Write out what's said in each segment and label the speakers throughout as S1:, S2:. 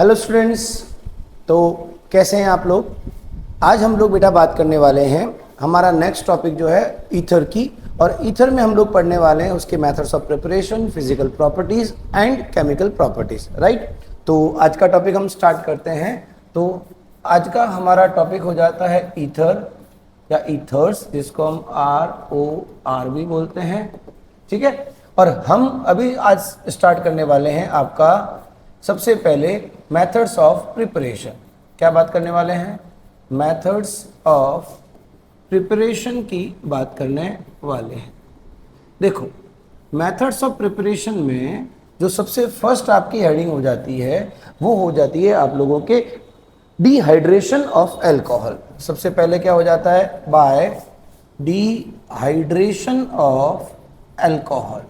S1: Hello students. तो कैसे हैं आप लोग। आज हम लोग बेटा बात करने वाले हैं, हमारा नेक्स्ट टॉपिक जो है ईथर की, और ईथर में हम लोग पढ़ने वाले हैं उसके methods of preparation, physical properties and chemical properties. Right. तो आज का टॉपिक हम स्टार्ट करते हैं। तो आज का हमारा टॉपिक हो जाता है ईथर या ईथर्स, जिसको हम ROR भी बोलते हैं। ठीक है। और हम अभी आज स्टार्ट करने वाले हैं आपका सबसे पहले मेथड्स ऑफ प्रिपरेशन। क्या बात करने वाले हैं? मेथड्स ऑफ प्रिपरेशन की बात करने वाले हैं। देखो, मेथड्स ऑफ प्रिपरेशन में जो सबसे फर्स्ट आपकी हेडिंग हो जाती है वो हो जाती है आप लोगों के डिहाइड्रेशन ऑफ अल्कोहल। सबसे पहले क्या हो जाता है? Bye dehydration of alcohol.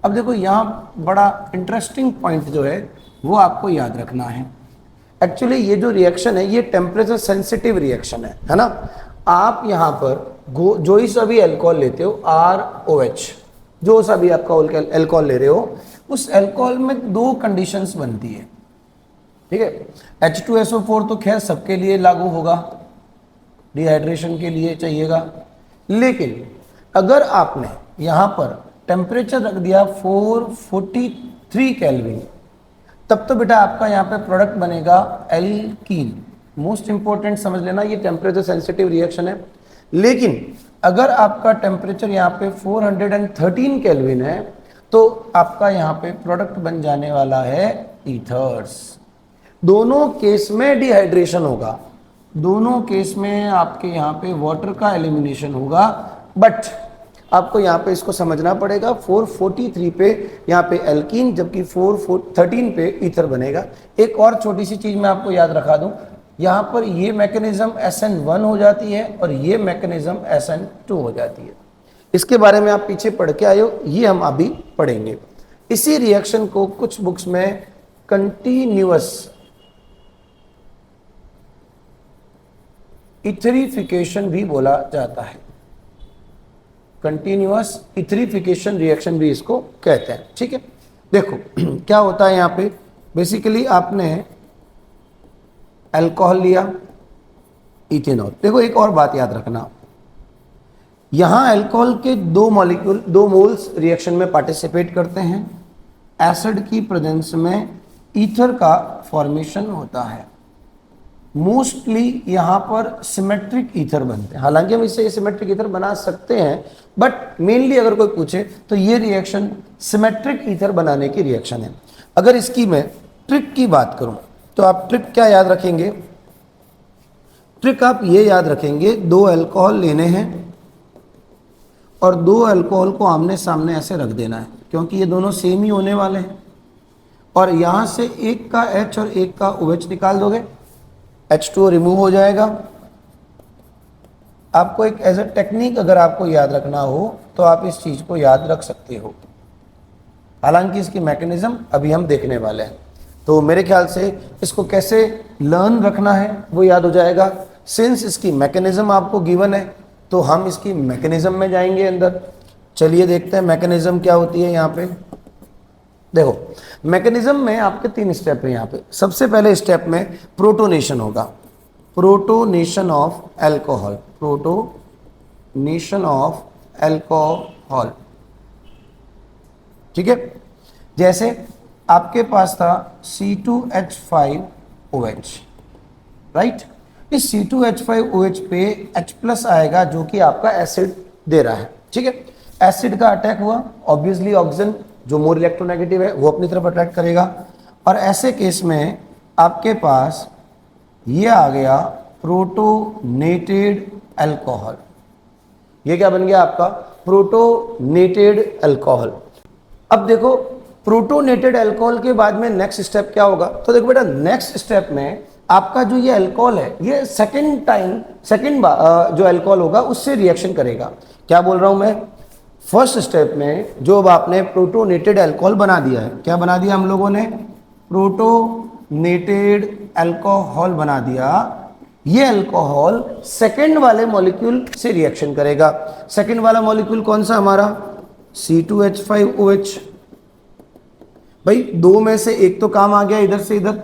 S1: अब देखो, यहाँ बड़ा इंटरेस्टिंग पॉइंट जो है वो आपको याद रखना है। एक्चुअली ये जो रिएक्शन है ये टेम्परेचर सेंसिटिव रिएक्शन है ना। आप यहाँ पर जो ही सभी अल्कोहल लेते हो, ROH, जो सा भी आपका अल्कोहल ले रहे हो, उस अल्कोहल में दो कंडीशंस बनती है। ठीक है। H2SO4 तो खैर सबके लिए लागू होगा, डिहाइड्रेशन के लिए चाहिएगा। लेकिन अगर आपने यहाँ पर टेम्परेचर रख दिया 443 केल्विन, तब तो बेटा आपका यहाँ पे प्रोडक्ट बनेगा एल्कीन। मोस्ट इंपॉर्टेंट समझ लेना, ये टेम्परेचर सेंसिटिव रिएक्शन है। लेकिन अगर आपका टेम्परेचर यहाँ पे 413 केल्विन है तो आपका यहाँ पे प्रोडक्ट बन जाने वाला है ईथर्स। दोनों केस में डिहाइड्रेशन होगा, दोनों केस में आपके यहाँ पे वाटर का एलिमिनेशन होगा। बट आपको यहाँ पे इसको समझना पड़ेगा, 443 पे यहाँ पे एल्कीन, जबकि 413 पे ईथर बनेगा। एक और छोटी सी चीज मैं आपको याद रखा दूं, यहाँ पर ये मैकेनिज्म SN1 हो जाती है और ये मैकेनिज्म SN2 हो जाती है। इसके बारे में आप पीछे पढ़ के आए हो, ये हम अभी पढ़ेंगे। इसी रिएक्शन को कुछ बुक्स में कंटिन्यूअस इथरिफिकेशन भी बोला जाता है। कंटिन्यूअस इथरिफिकेशन रिएक्शन भी इसको कहते हैं। ठीक है। देखो क्या होता है यहाँ पे, बेसिकली आपने अल्कोहल लिया, इथेनॉल। देखो एक और बात याद रखना, यहाँ अल्कोहल के दो मॉलिक्यूल, दो मोल्स रिएक्शन में पार्टिसिपेट करते हैं। एसिड की प्रेजेंस में ईथर का फॉर्मेशन होता है। मोस्टली यहाँ पर सिमेट्रिक ईथर बनते हैं। हालांकि हम इससे सिमेट्रिक ईथर बना सकते हैं, बट मेनली अगर कोई पूछे तो ये रिएक्शन सिमेट्रिक ईथर बनाने की रिएक्शन है। अगर इसकी मैं ट्रिक की बात करूं तो आप ट्रिक क्या याद रखेंगे? ट्रिक आप ये याद रखेंगे, दो अल्कोहल लेने हैं और दो अल्कोहल को आमने सामने ऐसे रख देना है, क्योंकि ये दोनों सेम ही होने वाले हैं। और यहाँ से एक का H और एक का OH निकाल दोगे, H2O रिमूव हो जाएगा। आपको एक एज ए टेक्निक अगर आपको याद रखना हो तो आप इस चीज को याद रख सकते हो। हालांकि इसकी मैकेनिज्म अभी हम देखने वाले हैं, तो मेरे ख्याल से इसको कैसे लर्न रखना है वो याद हो जाएगा। सिंस इसकी मैकेनिज्म आपको गिवन है तो हम इसकी मैकेनिज्म में जाएंगे अंदर। चलिए देखते हैं मैकेनिज्म क्या होती है यहाँ पे। देखो, मैकेनिज्म में आपके 3 स्टेप है यहाँ पे। सबसे पहले स्टेप में प्रोटोनेशन होगा, protonation of alcohol, protonation of alcohol. ठीक है। जैसे आपके पास था C2H5OH, राइट। इस C2H5OH पे H+ आएगा जो कि आपका एसिड दे रहा है। ठीक है। एसिड का अटैक हुआ, ऑब्वियसली ऑक्सीजन जो मोर इलेक्ट्रोनेगेटिव है वो अपनी तरफ अट्रैक्ट करेगा, और ऐसे केस में आपके पास ये आ गया प्रोटोनेटेड अल्कोहल। ये क्या बन गया आपका? Protonated alcohol. अब देखो, प्रोटोनेटेड अल्कोहल के बाद में नेक्स्ट स्टेप क्या होगा? तो देखो बेटा, नेक्स्ट स्टेप में आपका जो ये अल्कोहल है ये सेकेंड जो अल्कोहल होगा उससे रिएक्शन करेगा। क्या बोल रहा हूं मैं? फर्स्ट स्टेप में जो अब आपने प्रोटोनेटेड अल्कोहल बना दिया है, क्या बना दिया हम लोगों ने? प्रोटोनेटेड अल्कोहल बना दिया। ये अल्कोहल सेकंड वाले मॉलिक्यूल से रिएक्शन करेगा। सेकंड वाला मॉलिक्यूल कौन सा हमारा? C2H5OH। भाई दो में से एक तो काम आ गया इधर से इधर,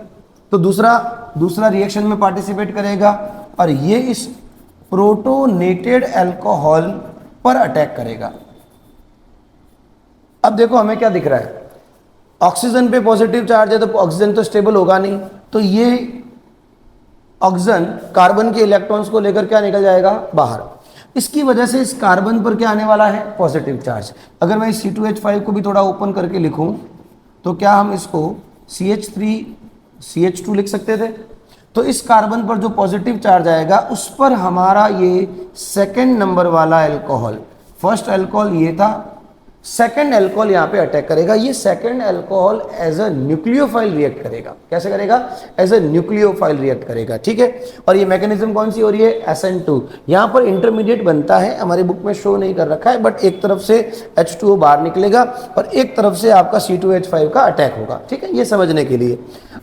S1: तो दूसरा रिएक्शन में पार्टिसिपेट करेगा और ये इस प्रोटोनेटेड अल्कोहल पर अटैक करेगा। अब देखो हमें क्या दिख रहा है, ऑक्सीजन पे पॉजिटिव चार्ज है तो ऑक्सीजन तो स्टेबल होगा नहीं, तो ये ऑक्सीजन कार्बन के इलेक्ट्रॉन्स को लेकर क्या निकल जाएगा बाहर। इसकी वजह से इस कार्बन पर क्या आने वाला है, पॉजिटिव चार्ज। अगर मैं इस C2H5 को भी थोड़ा ओपन करके लिखूं तो क्या हम इसको CH3CH2 लिख सकते थे। तो इस कार्बन पर जो पॉजिटिव चार्ज आएगा उस पर हमारा ये सेकंड नंबर वाला अल्कोहल, फर्स्ट अल्कोहल ये था, सेकंड अल्कोहल यहाँ पे अटैक करेगा। ये second alcohol as a nucleophile react करेगा। कैसे करेगा, एज अ न्यूक्लियोफाइल रिएक्ट करेगा, ठीक है। और ये मैकेनिज्म कौन सी हो रही है, SN2। यहाँ पर इंटरमीडिएट बनता है, हमारी बुक में शो नहीं कर रखा है, बट एक तरफ से H2O बाहर निकलेगा और एक तरफ से आपका C2H5 का अटैक होगा, ठीक है, ये समझने के लिए।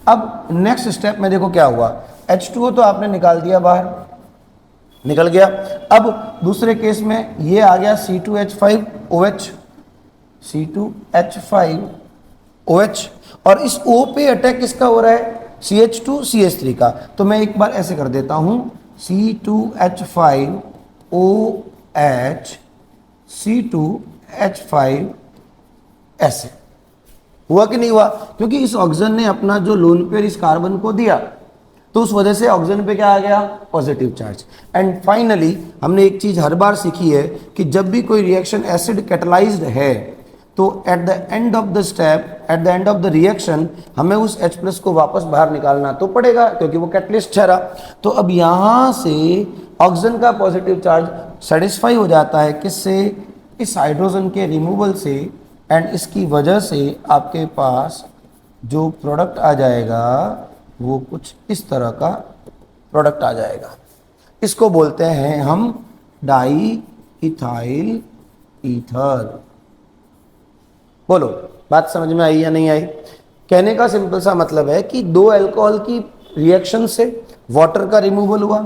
S1: अब नेक्स्ट स्टेप में देखो क्या हुआ, H2O तो आपने निकाल दिया बाहर, निकल गया। अब दूसरे केस में ये आ गया C2H5OH, C2H5OH, और इस O पे अटैक किसका हो रहा है, CH2CH3 का। तो मैं एक बार ऐसे कर देता हूं, C2H5OH C2H5, ऐसे हुआ कि नहीं हुआ, क्योंकि इस ऑक्सीजन ने अपना जो लोन पेयर इस कार्बन को दिया तो उस वजह से ऑक्सीजन पे क्या आ गया, पॉजिटिव चार्ज। एंड फाइनली हमने एक चीज हर बार सीखी है कि जब भी कोई रिएक्शन एसिड कैटलाइज्ड है तो at the end of the step, at the end of the reaction हमें उस H+ को वापस बाहर निकालना तो पड़ेगा क्योंकि वो कैटलिस्ट ठहरा। तो अब यहाँ से ऑक्सीजन का पॉजिटिव चार्ज सेटिस्फाई हो जाता है किससे, इस हाइड्रोजन के रिमूवल से, एंड इसकी वजह से आपके पास जो प्रोडक्ट आ जाएगा वो कुछ इस तरह का प्रोडक्ट आ जाएगा। इसको बोलते हैं हम डाई इथाइल ईथर। बोलो बात समझ में आई या नहीं आई। कहने का सिंपल सा मतलब है कि दो अल्कोहल की रिएक्शन से वाटर का रिमूवल हुआ,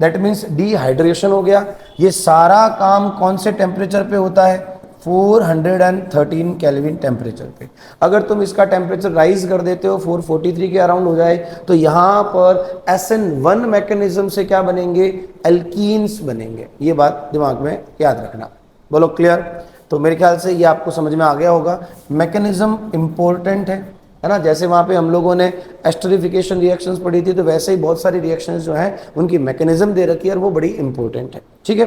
S1: दैट मीन्स डिहाइड्रेशन हो गया। ये सारा काम कौन से टेम्परेचर पे होता है, 413 केल्विन टेम्परेचर पे। अगर तुम इसका टेम्परेचर राइज कर देते हो 443 के अराउंड हो जाए तो यहाँ पर SN1 मैकेनिज्म से क्या बनेंगे, एल्कीन्स बनेंगे। ये बात दिमाग में याद रखना। बोलो क्लियर। तो मेरे ख्याल से ये आपको समझ में आ गया होगा। मैकेनिज्म इंपॉर्टेंट है ना, जैसे वहाँ पे हम लोगों ने एस्टरिफिकेशन रिएक्शंस पढ़ी थी तो वैसे ही बहुत सारी रिएक्शंस जो हैं उनकी मैकेनिज्म दे रखी है और वो बड़ी इंपॉर्टेंट है, ठीक है।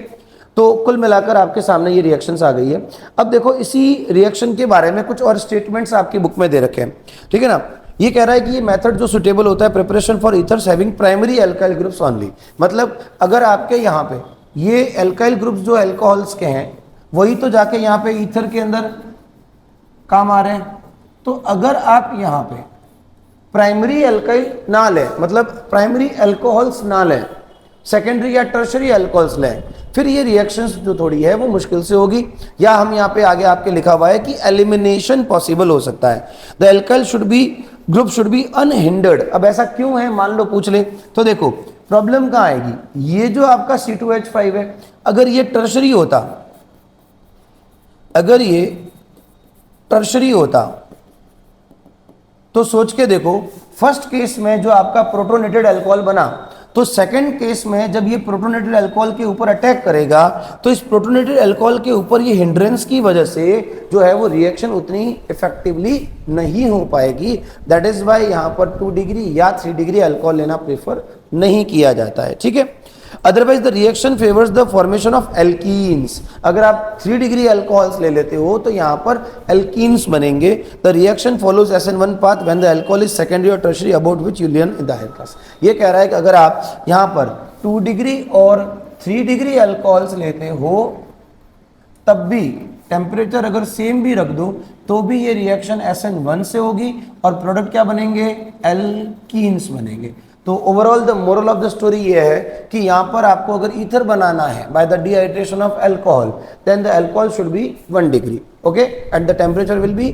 S1: तो कुल मिलाकर आपके सामने ये रिएक्शंस आ गई है। अब देखो इसी रिएक्शन के बारे में कुछ और स्टेटमेंट्स आपकी बुक में दे रखे हैं, ठीक है ना। ये कह रहा है कि ये मेथड जो सुटेबल होता है preparation for ethers having primary alkyl groups only. मतलब अगर आपके यहाँ पे ये अल्काइल ग्रुप्स जो अल्कोहल्स के हैं वही तो जाके यहाँ पे ईथर के अंदर काम आ रहे हैं। तो अगर आप यहाँ पे प्राइमरी अल्काइल ना लें, मतलब प्राइमरी अल्कोहल्स ना लें, सेकेंडरी या टर्शरी अल्कोहल्स लें, फिर ये रिएक्शंस जो थोड़ी है वो मुश्किल से होगी। या हम यहाँ पे आगे आपके लिखा हुआ है कि एलिमिनेशन पॉसिबल हो सकता है। The alkyl should be group should be unhindered. अब ऐसा क्यों है, मान लो पूछ ले तो देखो प्रॉब्लम कहाँ आएगी। ये जो आपका C2H5 है, अगर ये टर्शरी होता, अगर ये टर्शरी होता तो सोच के देखो, फर्स्ट केस में जो आपका प्रोटोनेटेड अल्कोहल बना तो सेकंड केस में जब ये प्रोटोनेटेड अल्कोहल के ऊपर अटैक करेगा तो इस प्रोटोनेटेड अल्कोहल के ऊपर ये हिंड्रेंस की वजह से जो है वो रिएक्शन उतनी इफेक्टिवली नहीं हो पाएगी। दैट इज वाई यहाँ पर 2 डिग्री या 3 डिग्री अल्कोहल लेना प्रेफर नहीं किया जाता है, ठीक है। Otherwise the reaction favours the formation of alkenes. अगर आप 3 डिग्री अल्कोहल्स ले लेते हो तो यहाँ पर एल्कीन्स बनेंगे। The reaction follows SN1 path when the alcohol is secondary और tertiary about which you learn in the higher class. ये कह रहा है कि अगर आप यहाँ पर 2 डिग्री और 3 डिग्री अल्कोहल्स लेते हो तब भी टेम्परेचर अगर सेम भी रख दो तो भी ये रिएक्शन SN1 से होगी और प्रोडक्ट क्या बनेंगे, एल्कीन्स बनेंगे। तो overall the moral of the story ये है कि यहाँ पर आपको अगर ईथर बनाना है by the dehydration of alcohol then the alcohol should be 1 degree, okay, and the temperature will be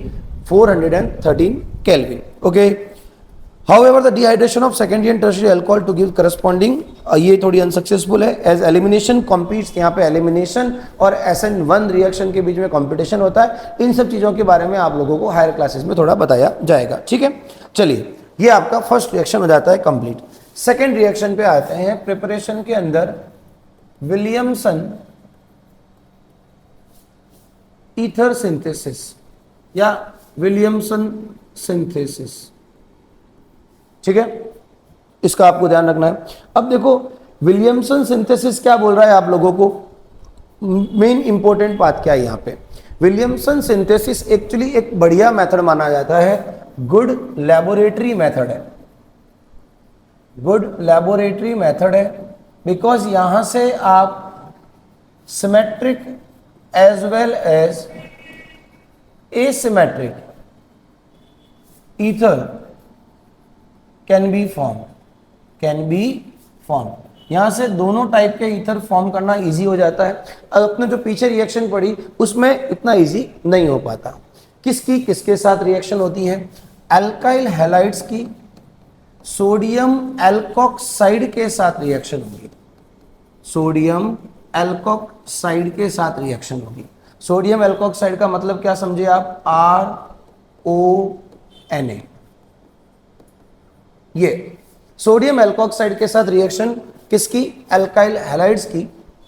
S1: 413 kelvin, okay. However the dehydration of secondary and tertiary alcohol to give corresponding, ये थोड़ी unsuccessful है as elimination कॉम्पीट्स। यहाँ पे elimination और SN1 reaction के बीच में competition होता है। इन सब चीज़ों के बारे में आप लोगों को हायर क्लासेस में थोड़ा बताया जाएगा, ठीक है। चलिए ये आपका फर्स्ट रिएक्शन हो जाता है कंप्लीट। सेकेंड रिएक्शन पे आते हैं। प्रिपरेशन के अंदर विलियमसन ईथर सिंथेसिस या विलियमसन सिंथेसिस, ठीक है, इसका आपको ध्यान रखना है। अब देखो विलियमसन सिंथेसिस क्या बोल रहा है आप लोगों को, मेन इंपॉर्टेंट बात क्या है यहाँ पे। विलियमसन सिंथेसिस एक्चुअली एक बढ़िया मेथड माना जाता है, गुड लैबोरेटरी मेथड है, गुड लैबोरेटरी मेथड है, बिकॉज यहां से आप symmetric as well as asymmetric ether can be form, यहां से दोनों टाइप के ईथर फॉर्म करना इजी हो जाता है। अब अपने जो पीछे रिएक्शन पड़ी उसमें इतना इजी नहीं हो पाता। किसकी किसके साथ रिएक्शन होती है, अल्काइल हैलाइड्स की सोडियम एल्कोक्साइड के साथ रिएक्शन होगी, सोडियम एल्कोक्साइड के साथ रिएक्शन होगी। सोडियम एल्कोक्साइड का मतलब क्या समझे आप, RONA, ये सोडियम एल्कोक्साइड के साथ रिएक्शन किसकी, अल्काइल हैलाइड्स की,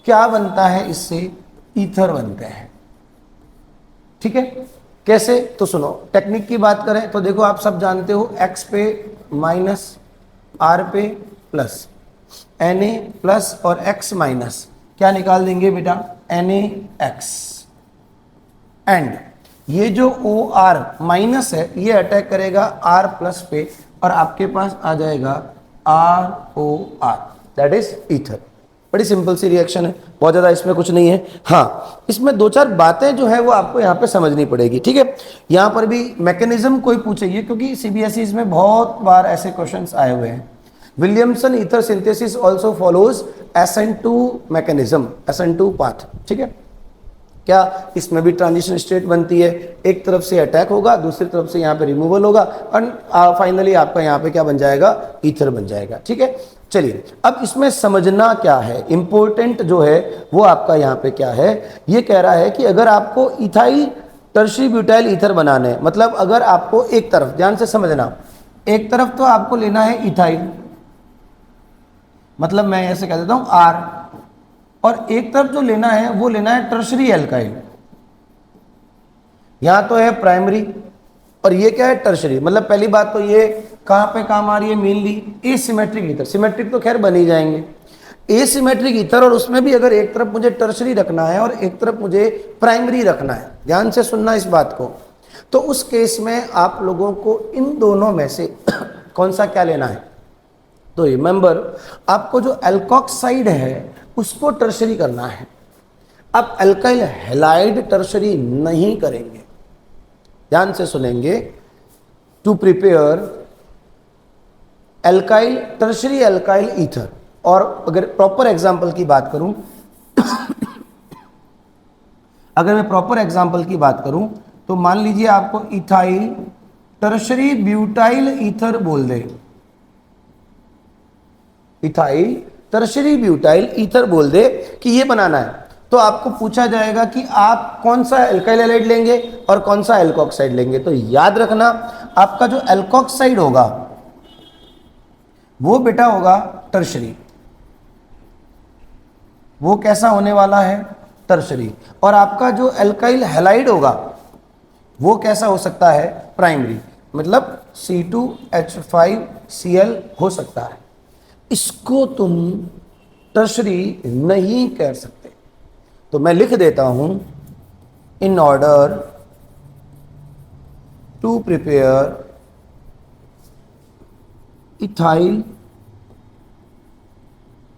S1: क्या बनता है इससे, ईथर बनते हैं, ठीक है। कैसे, तो सुनो, टेक्निक की बात करें तो देखो आप सब जानते हो, X पे माइनस, R पे प्लस, Na प्लस और X माइनस, क्या निकाल देंगे बेटा, NaX, एंड ये जो OR माइनस है ये अटैक करेगा R प्लस पे और आपके पास आ जाएगा ROR, दैट इज ईथर। बड़ी सिंपल सी रिएक्शन है, बहुत ज़्यादा इसमें कुछ नहीं है। हाँ, इसमें दो चार बातें जो है वो आपको यहाँ पे समझनी पड़ेगी, ठीक है। यहाँ पर भी मैकेनिज्म कोई पूछेगी, क्योंकि CBSE में बहुत बार ऐसे क्वेश्चंस आए हुए हैं। Williamson ether synthesis also follows SN2 mechanism, SN2 path, ठीक है। क्या इसमें भी ट्रांजिशन स्टेट बनती है, एक तरफ से अटैक होगा, दूसरी तरफ से यहाँ पे रिमूवल होगा और फाइनली आपका यहाँ पे क्या बन जाएगा, ईथर बन जाएगा, ठीक है। चलिए अब इसमें समझना क्या है, इंपॉर्टेंट जो है वो आपका यहाँ पे क्या है, ये कह रहा है कि अगर आपको इथाइल टर्शरी ब्यूटाइल ईथर बनाने हैं, मतलब अगर आपको एक तरफ, ध्यान से समझना, एक तरफ तो आपको लेना है इथाइल, मतलब मैं ऐसे कह देता हूँ R, और एक तरफ जो लेना है वो लेना है टर्शरी एल्काइल। यहां तो है प्राइमरी और ये क्या है, टर्शरी। मतलब पहली बात तो ये कहां पे काम आ रही है, मेनली एसिमेट्रिक ईथर, सिमेट्रिक तो खैर बन ही जाएंगे, एसिमेट्रिक ईथर, और उसमें भी अगर एक तरफ मुझे टर्शरी रखना है और एक तरफ मुझे प्राइमरी रखना है, ध्यान से सुनना इस बात को, तो उस केस में आप लोगों को इन दोनों में से कौन सा क्या लेना है। तो रिमेंबर, आपको जो एल्कोक्साइड है उसको टर्शरी करना है। अब अल्काइल हैलाइड टर्शरी नहीं करेंगे, ध्यान से सुनेंगे। To prepare alkyl tertiary alkyl ether, और अगर प्रॉपर एग्जांपल की बात करूं अगर मैं प्रॉपर एग्जांपल की बात करूं तो मान लीजिए आपको इथाइल टर्शरी ब्यूटाइल ईथर बोल दे, इथाइल टर्शरी ब्यूटाइल ईथर बोल दे कि ये बनाना है, तो आपको पूछा जाएगा कि आप कौन सा एल्काइल हैलाइड लेंगे और कौन सा एल्कोक्साइड लेंगे। तो याद रखना, आपका जो एल्कोक्साइड होगा वो बेटा होगा टर्शरी, वो कैसा होने वाला है, टर्शरी, और आपका जो एल्काइल हैलाइड होगा वो कैसा हो सकता है, प्राइमरी, मतलब C2H5Cl हो सकता है। इसको तुम टर्शरी नहीं कह सकते। तो मैं लिख देता हूं, in order to prepare ethyl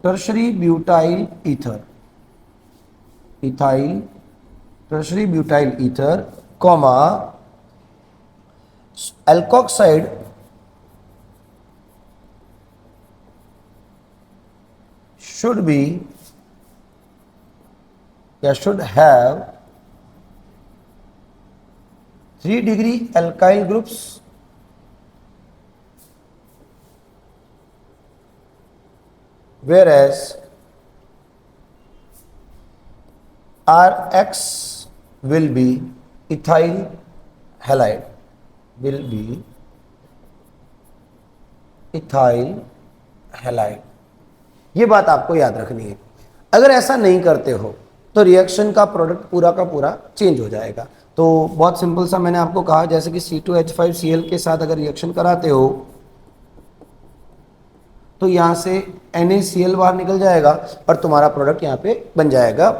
S1: tertiary butyl ether, ethyl tertiary butyl ether, comma alkoxide should be या should have 3 degree alkyl groups whereas Rx will be ethyl halide, will be ethyl halide. ये बात आपको याद रखनी है। अगर ऐसा नहीं करते हो तो रिएक्शन का प्रोडक्ट पूरा का पूरा चेंज हो जाएगा। तो बहुत सिंपल सा मैंने आपको कहा, जैसे कि C2H5Cl के साथ अगर रिएक्शन कराते हो तो यहाँ से NaCl बाहर निकल जाएगा और तुम्हारा प्रोडक्ट यहाँ पे बन जाएगा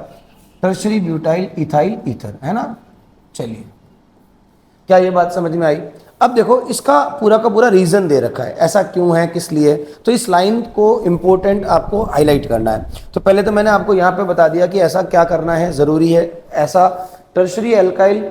S1: टर्शरी ब्यूटाइल इथाइल ईथर, है ना। चलिए, क्या ये बात समझ में आई? अब देखो, इसका पूरा का पूरा रीजन दे रखा है, ऐसा क्यों है, किस लिए, तो इस लाइन को इंपॉर्टेंट आपको हाईलाइट करना है। तो पहले तो मैंने आपको यहाँ पे बता दिया कि ऐसा क्या करना है, जरूरी है, ऐसा टर्शरी एल्काइल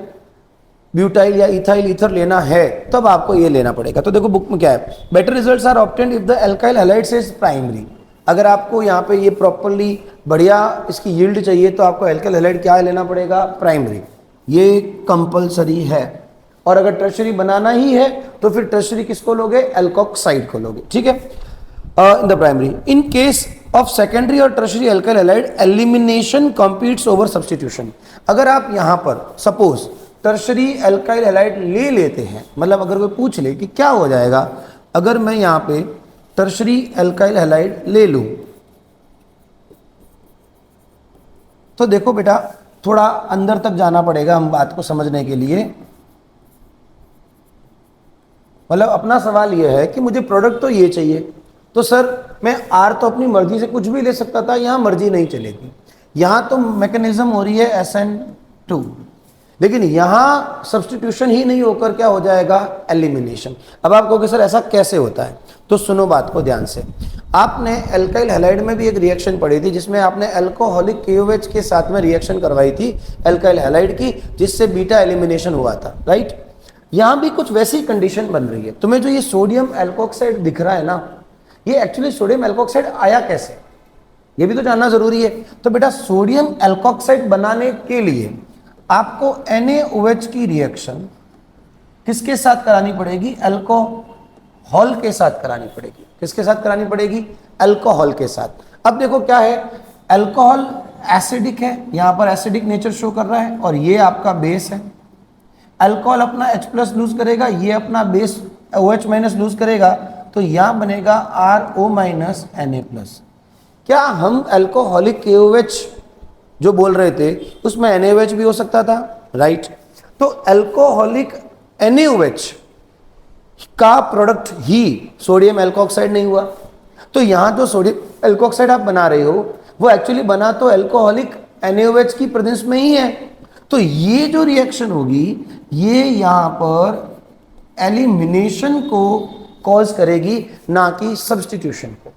S1: ब्यूटाइल या इथाइल ईथर लेना है तब आपको ये लेना पड़ेगा। तो देखो बुक में क्या है, better results are obtained if the alkyl halides is primary. अगर आपको यहाँ पे ये प्रॉपरली बढ़िया इसकी यील्ड चाहिए तो आपको एल्काइल हैलाइड क्या लेना पड़ेगा, प्राइमरी, ये कंपलसरी है। और अगर टर्शरी बनाना ही है तो फिर टर्शरी किसको लोगे, एल्कोक्साइड को लोगे, ठीक है, in the primary. In case of secondary और tertiary alkyl halide elimination competes over substitution. अगर आप यहाँ पर सपोज टर्शरी एल्काइल हैलाइड ले लेते हैं, मतलब अगर कोई पूछ ले कि क्या हो जाएगा अगर मैं यहाँ पे टर्शरी एल्काइल हैलाइड ले लूं, तो देखो बेटा थोड़ा अंदर तक जाना पड़ेगा हम बात को समझने के लिए। मतलब अपना सवाल यह है कि मुझे प्रोडक्ट तो ये चाहिए, तो सर मैं आर तो अपनी मर्जी से कुछ भी ले सकता था, यहाँ मर्जी नहीं चलेगी, यहाँ तो मैकेनिज्म हो रही है SN2, लेकिन यहाँ सब्स्टिट्यूशन ही नहीं होकर क्या हो जाएगा, एलिमिनेशन। अब आप कहोगे सर ऐसा कैसे होता है, तो सुनो बात को ध्यान से। आपने एल्काइल हैलाइड में भी एक रिएक्शन पढ़ी थी जिसमें आपने एल्कोहलिक KOH के साथ में रिएक्शन करवाई थी एल्काइल हैलाइड की, जिससे बीटा एलिमिनेशन हुआ था, राइट। यहाँ भी कुछ वैसी कंडीशन बन रही है। तुम्हें जो ये सोडियम एल्कोक्साइड दिख रहा है ना, ये एक्चुअली सोडियम एल्कोक्साइड आया कैसे, ये भी तो जानना जरूरी है। तो बेटा सोडियम एल्कोक्साइड बनाने के लिए आपको NaOH की रिएक्शन किसके साथ करानी पड़ेगी, अल्कोहल के साथ करानी पड़ेगी। किसके साथ करानी पड़ेगी, अल्कोहल के साथ। अब देखो क्या है, अल्कोहल एसिडिक है, यहां पर एसिडिक नेचर शो कर रहा है, और ये आपका बेस है। अल्कोहल अपना H+ लूज करेगा, ये अपना बेस OH- लूज करेगा, तो यहां बनेगा RO- Na+। क्या हम अल्कोहलिक KOH जो बोल रहे थे उसमें NaOH भी हो सकता था, राइट। तो अल्कोहलिक NaOH का प्रोडक्ट ही सोडियम एल्कोक्साइड नहीं हुआ। तो यहां जो सोडियम एल्कोक्साइड आप बना रहे हो वो एक्चुअली बना तो अल्कोहलिक NaOH की प्रेजेंस में ही है। तो ये जो रिएक्शन होगी ये यहां पर एलिमिनेशन को कॉज करेगी, ना कि सब्स्टिट्यूशन को।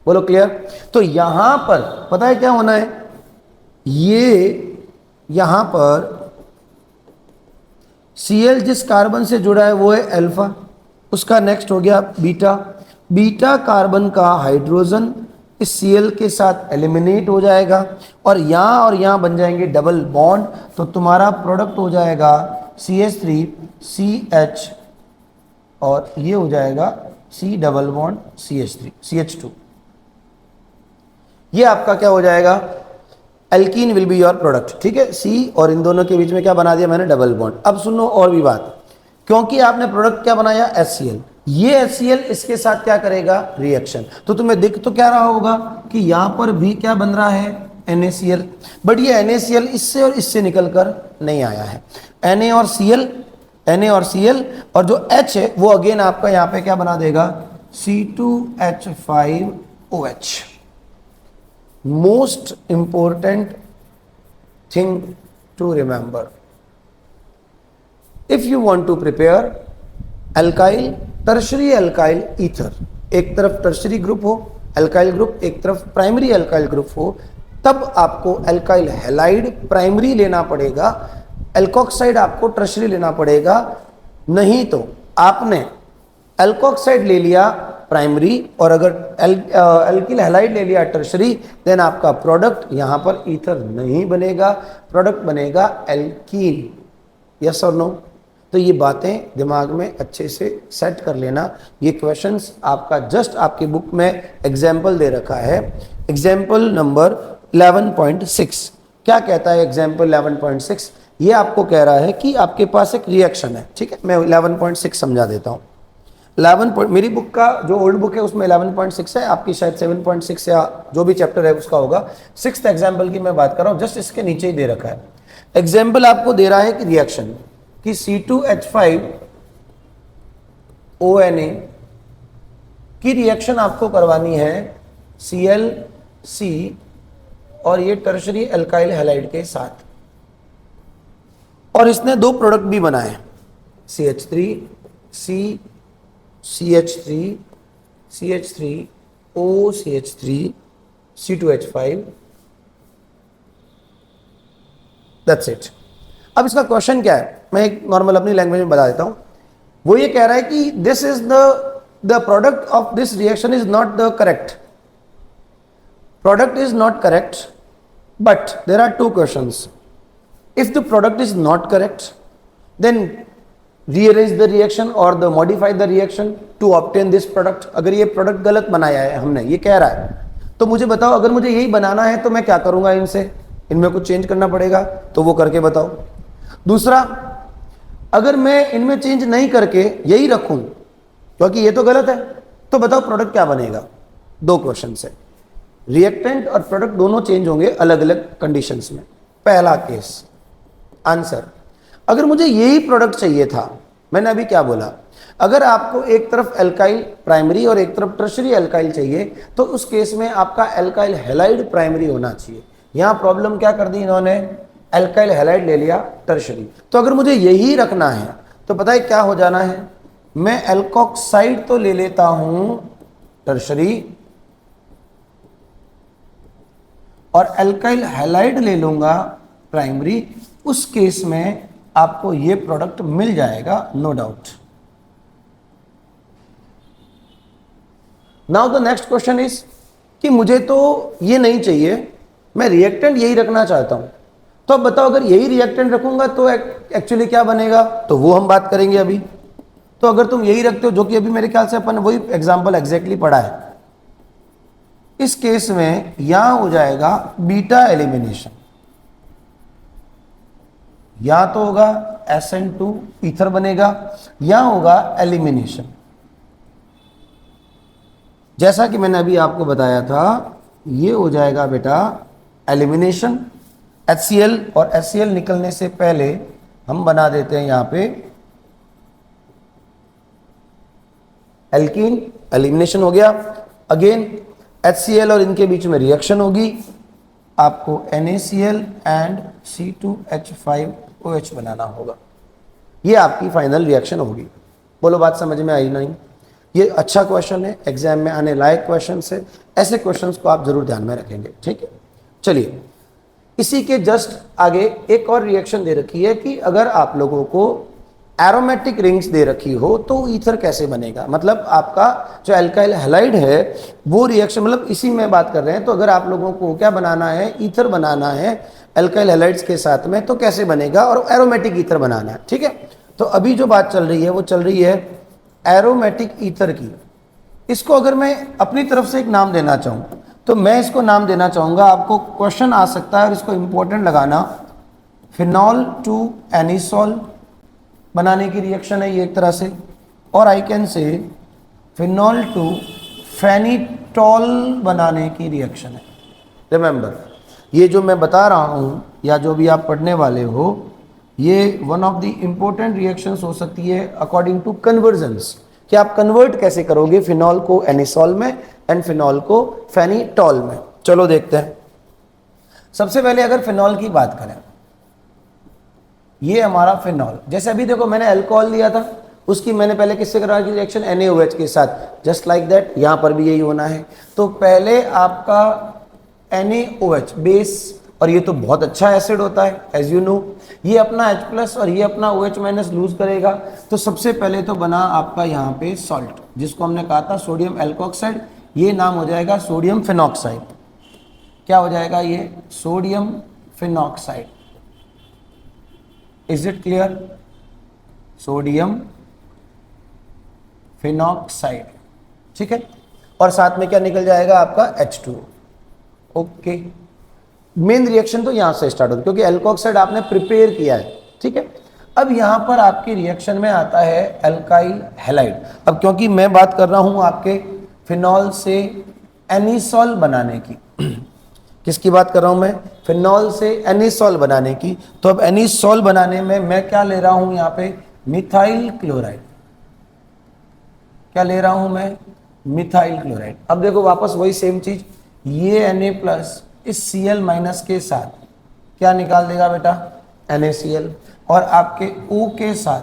S1: बोलो क्लियर। तो यहां पर पता है क्या होना है, ये यहां पर Cl जिस कार्बन से जुड़ा है वो है अल्फा, उसका नेक्स्ट हो गया बीटा। बीटा कार्बन का हाइड्रोजन इस Cl के साथ एलिमिनेट हो जाएगा और यहां बन जाएंगे डबल बॉन्ड। तो तुम्हारा प्रोडक्ट हो जाएगा CH3CH और ये हो जाएगा C डबल बॉन्ड CH2। ये आपका क्या हो जाएगा, alkene will be your product, ठीक है। C और इन दोनों के बीच में क्या बना दिया मैंने, डबल बॉन्ड। अब सुनो और भी बात, क्योंकि आपने प्रोडक्ट क्या बनाया, HCl, ये HCl इसके साथ क्या करेगा, रिएक्शन। तो तुम्हें दिख तो क्या रहा होगा कि यहां पर भी क्या बन रहा है, NaCl, बट ये NaCl इससे और इससे निकल कर नहीं आया है। Na और Cl और जो H है वो अगेन आपका यहाँ पे क्या बना देगा, C2H5OH। Most important thing to remember, if you want to prepare alkyl tertiary alkyl ether, एक तरफ टर्शरी ग्रुप हो अल्काइल ग्रुप, एक तरफ प्राइमरी अल्काइल ग्रुप हो, तब आपको अल्काइल हैलाइड प्राइमरी लेना पड़ेगा, एल्कोक्साइड आपको टर्शरी लेना पड़ेगा। नहीं तो आपने एल्कोक्साइड ले लिया प्राइमरी और अगर एल्किल हैलाइड ले लिया टर्शरी, देन आपका प्रोडक्ट यहां पर ईथर नहीं बनेगा, प्रोडक्ट बनेगा एल्कीन। यस और नो। तो ये बातें दिमाग में अच्छे से सेट कर लेना। ये क्वेश्चंस आपका जस्ट आपकी बुक में एग्जाम्पल दे रखा है, एग्जाम्पल नंबर 11.6। क्या कहता है एग्जाम्पल 11.6? ये आपको कह रहा है कि आपके पास एक रिएक्शन है, ठीक है। मैं 11.6 समझा देता हूं। 11 मेरी बुक का जो ओल्ड बुक है उसमें 11.6 है, आपकी शायद 7.6 या जो भी चैप्टर है उसका होगा। 6th एग्जाम्पल की मैं बात कर रहा हूँ, जस्ट इसके नीचे ही दे रखा है। एग्जाम्पल आपको दे रहा है कि रिएक्शन कि C2H5ONA की रिएक्शन आपको करवानी है ClC और ये टर्शरी एल्काइल हैलाइड के साथ, और इसने 2 प्रोडक्ट भी बनाए CH3C CH3 CH3O CH3 C2H5, that's it. अब इसका क्वेश्चन क्या है, मैं एक नॉर्मल अपनी लैंग्वेज में बता देता हूं। वो ये कह रहा है कि this is the product of this reaction is not the correct, product is not correct, but there are 2 questions. If the product is not correct then rearrange the reaction or the modify the reaction to obtain this product। अगर ये product गलत बनाया है हमने, ये कह रहा है, तो मुझे बताओ अगर मुझे यही बनाना है तो मैं क्या करूंगा, इनमें कुछ चेंज करना पड़ेगा, तो वो करके बताओ। दूसरा, अगर मैं इनमें चेंज नहीं करके यही रखूं क्योंकि ये तो गलत है, तो बताओ प्रोडक्ट क्या बनेगा। 2 क्वेश्चन है, रिएक्टेंट और प्रोडक्ट दोनों चेंज होंगे अलग अलग कंडीशंस में। पहला केस आंसर, अगर मुझे यही प्रोडक्ट चाहिए था, मैंने अभी क्या बोला, अगर आपको एक तरफ एल्काइल प्राइमरी और एक तरफ टर्शरी एल्काइल चाहिए तो उस केस में आपका एल्काइल हैलाइड प्राइमरी होना चाहिए। यहां प्रॉब्लम क्या कर दी इन्होंने, एल्काइल हैलाइड ले लिया टर्शरी। तो अगर मुझे यही रखना है तो पता है क्या हो जाना है, मैं एल्कोक्साइड तो ले लेता हूं टर्शरी और एल्काइल हैलाइड ले लूंगा प्राइमरी, उस केस में आपको ये प्रोडक्ट मिल जाएगा, no doubt. Now the next question is कि मुझे तो ये नहीं चाहिए, मैं रिएक्टेंट यही रखना चाहता हूं, तो अब बताओ अगर यही रिएक्टेंट रखूंगा तो एक्चुअली क्या बनेगा, तो वो हम बात करेंगे अभी। तो अगर तुम यही रखते हो, जो कि अभी मेरे ख्याल से अपन वही एग्जांपल एग्जैक्टली पढ़ा है, इस केस में यहां हो जाएगा बीटा एलिमिनेशन, या तो होगा SN2 ईथर बनेगा या होगा एलिमिनेशन। जैसा कि मैंने अभी आपको बताया था, ये हो जाएगा बेटा एलिमिनेशन। HCl और HCl निकलने से पहले हम बना देते हैं यहां पे एल्कीन, एलिमिनेशन हो गया। अगेन HCl और इनके बीच में रिएक्शन होगी, आपको NaCl एंड C2H5OH बनाना होगा, ये आपकी फाइनल रिएक्शन होगी। बोलो बात समझ में आई नहीं? ये अच्छा क्वेश्चन है, एग्जाम में आने लायक क्वेश्चन है, ऐसे क्वेश्चंस को आप जरूर ध्यान में रखेंगे, ठीक है। चलिए, इसी के जस्ट आगे एक और रिएक्शन दे रखी है कि अगर आप लोगों को एरोमेटिक रिंग्स दे रखी हो तो ईथर कैसे बनेगा, मतलब आपका जो एल्काइल हैलाइड है वो रिएक्शन, मतलब इसी में बात कर रहे हैं। तो अगर आप लोगों को क्या बनाना है, ईथर बनाना है एल्काइल हैलाइड्स के साथ में, तो कैसे बनेगा, और एरोमेटिक ईथर बनाना है, ठीक है। तो अभी जो बात चल रही है वो चल रही है एरोमेटिक ईथर की। इसको अगर मैं अपनी तरफ से एक नाम देना चाहूँ तो मैं इसको नाम देना चाहूँगा, आपको क्वेश्चन आ सकता है और इसको इम्पोर्टेंट लगाना, फिनॉल टू एनिसॉल बनाने की रिएक्शन है ये एक तरह से, और I can say phenol to phenetole बनाने की रिएक्शन है। रिमेंबर, ये जो मैं बता रहा हूँ या जो भी आप पढ़ने वाले हो, ये one of the important reactions हो सकती है अकॉर्डिंग टू कन्वर्जन्स, कि आप कन्वर्ट कैसे करोगे फिनॉल को एनिसॉल में एंड फिनॉल को फेनिटॉल में। चलो देखते हैं। सबसे पहले अगर फिनॉल की बात करें, ये हमारा फिनॉल, जैसे अभी देखो मैंने अल्कोहल लिया था, उसकी मैंने पहले किससे करा की रिएक्शन, NaOH के साथ, जस्ट लाइक दैट यहाँ पर भी यही होना है। तो पहले आपका NaOH बेस, और ये तो बहुत अच्छा एसिड होता है एज यू नो, ये अपना H+ और ये अपना OH- लूज करेगा। तो सबसे पहले तो बना आपका यहाँ पे सॉल्ट, जिसको हमने कहा था सोडियम एल्कोक्साइड, ये नाम हो जाएगा सोडियम फिनॉक्साइड। क्या हो जाएगा ये, sodium phenoxide. Is it clear, sodium phenoxide, ठीक है। और साथ में क्या निकल जाएगा आपका H2। ओके, मेन रिएक्शन तो यहां से स्टार्ट होगी क्योंकि एल्कोक्साइड आपने प्रिपेयर किया है, ठीक है। अब यहाँ पर आपके रिएक्शन में आता है एल्काइल हैलाइड। अब क्योंकि मैं बात कर रहा हूँ आपके फिनॉल से एनिसॉल बनाने की किसकी बात कर रहा हूँ मैं? फिनॉल से एनिसॉल बनाने की। तो अब एनिसॉल बनाने में मैं क्या ले रहा हूँ यहाँ पे? Methyl chloride. क्या ले रहा हूँ मैं? Methyl chloride. अब देखो वापस वही सेम चीज, ये Na+ इस Cl- के साथ क्या निकाल देगा बेटा? NaCl। और आपके O के साथ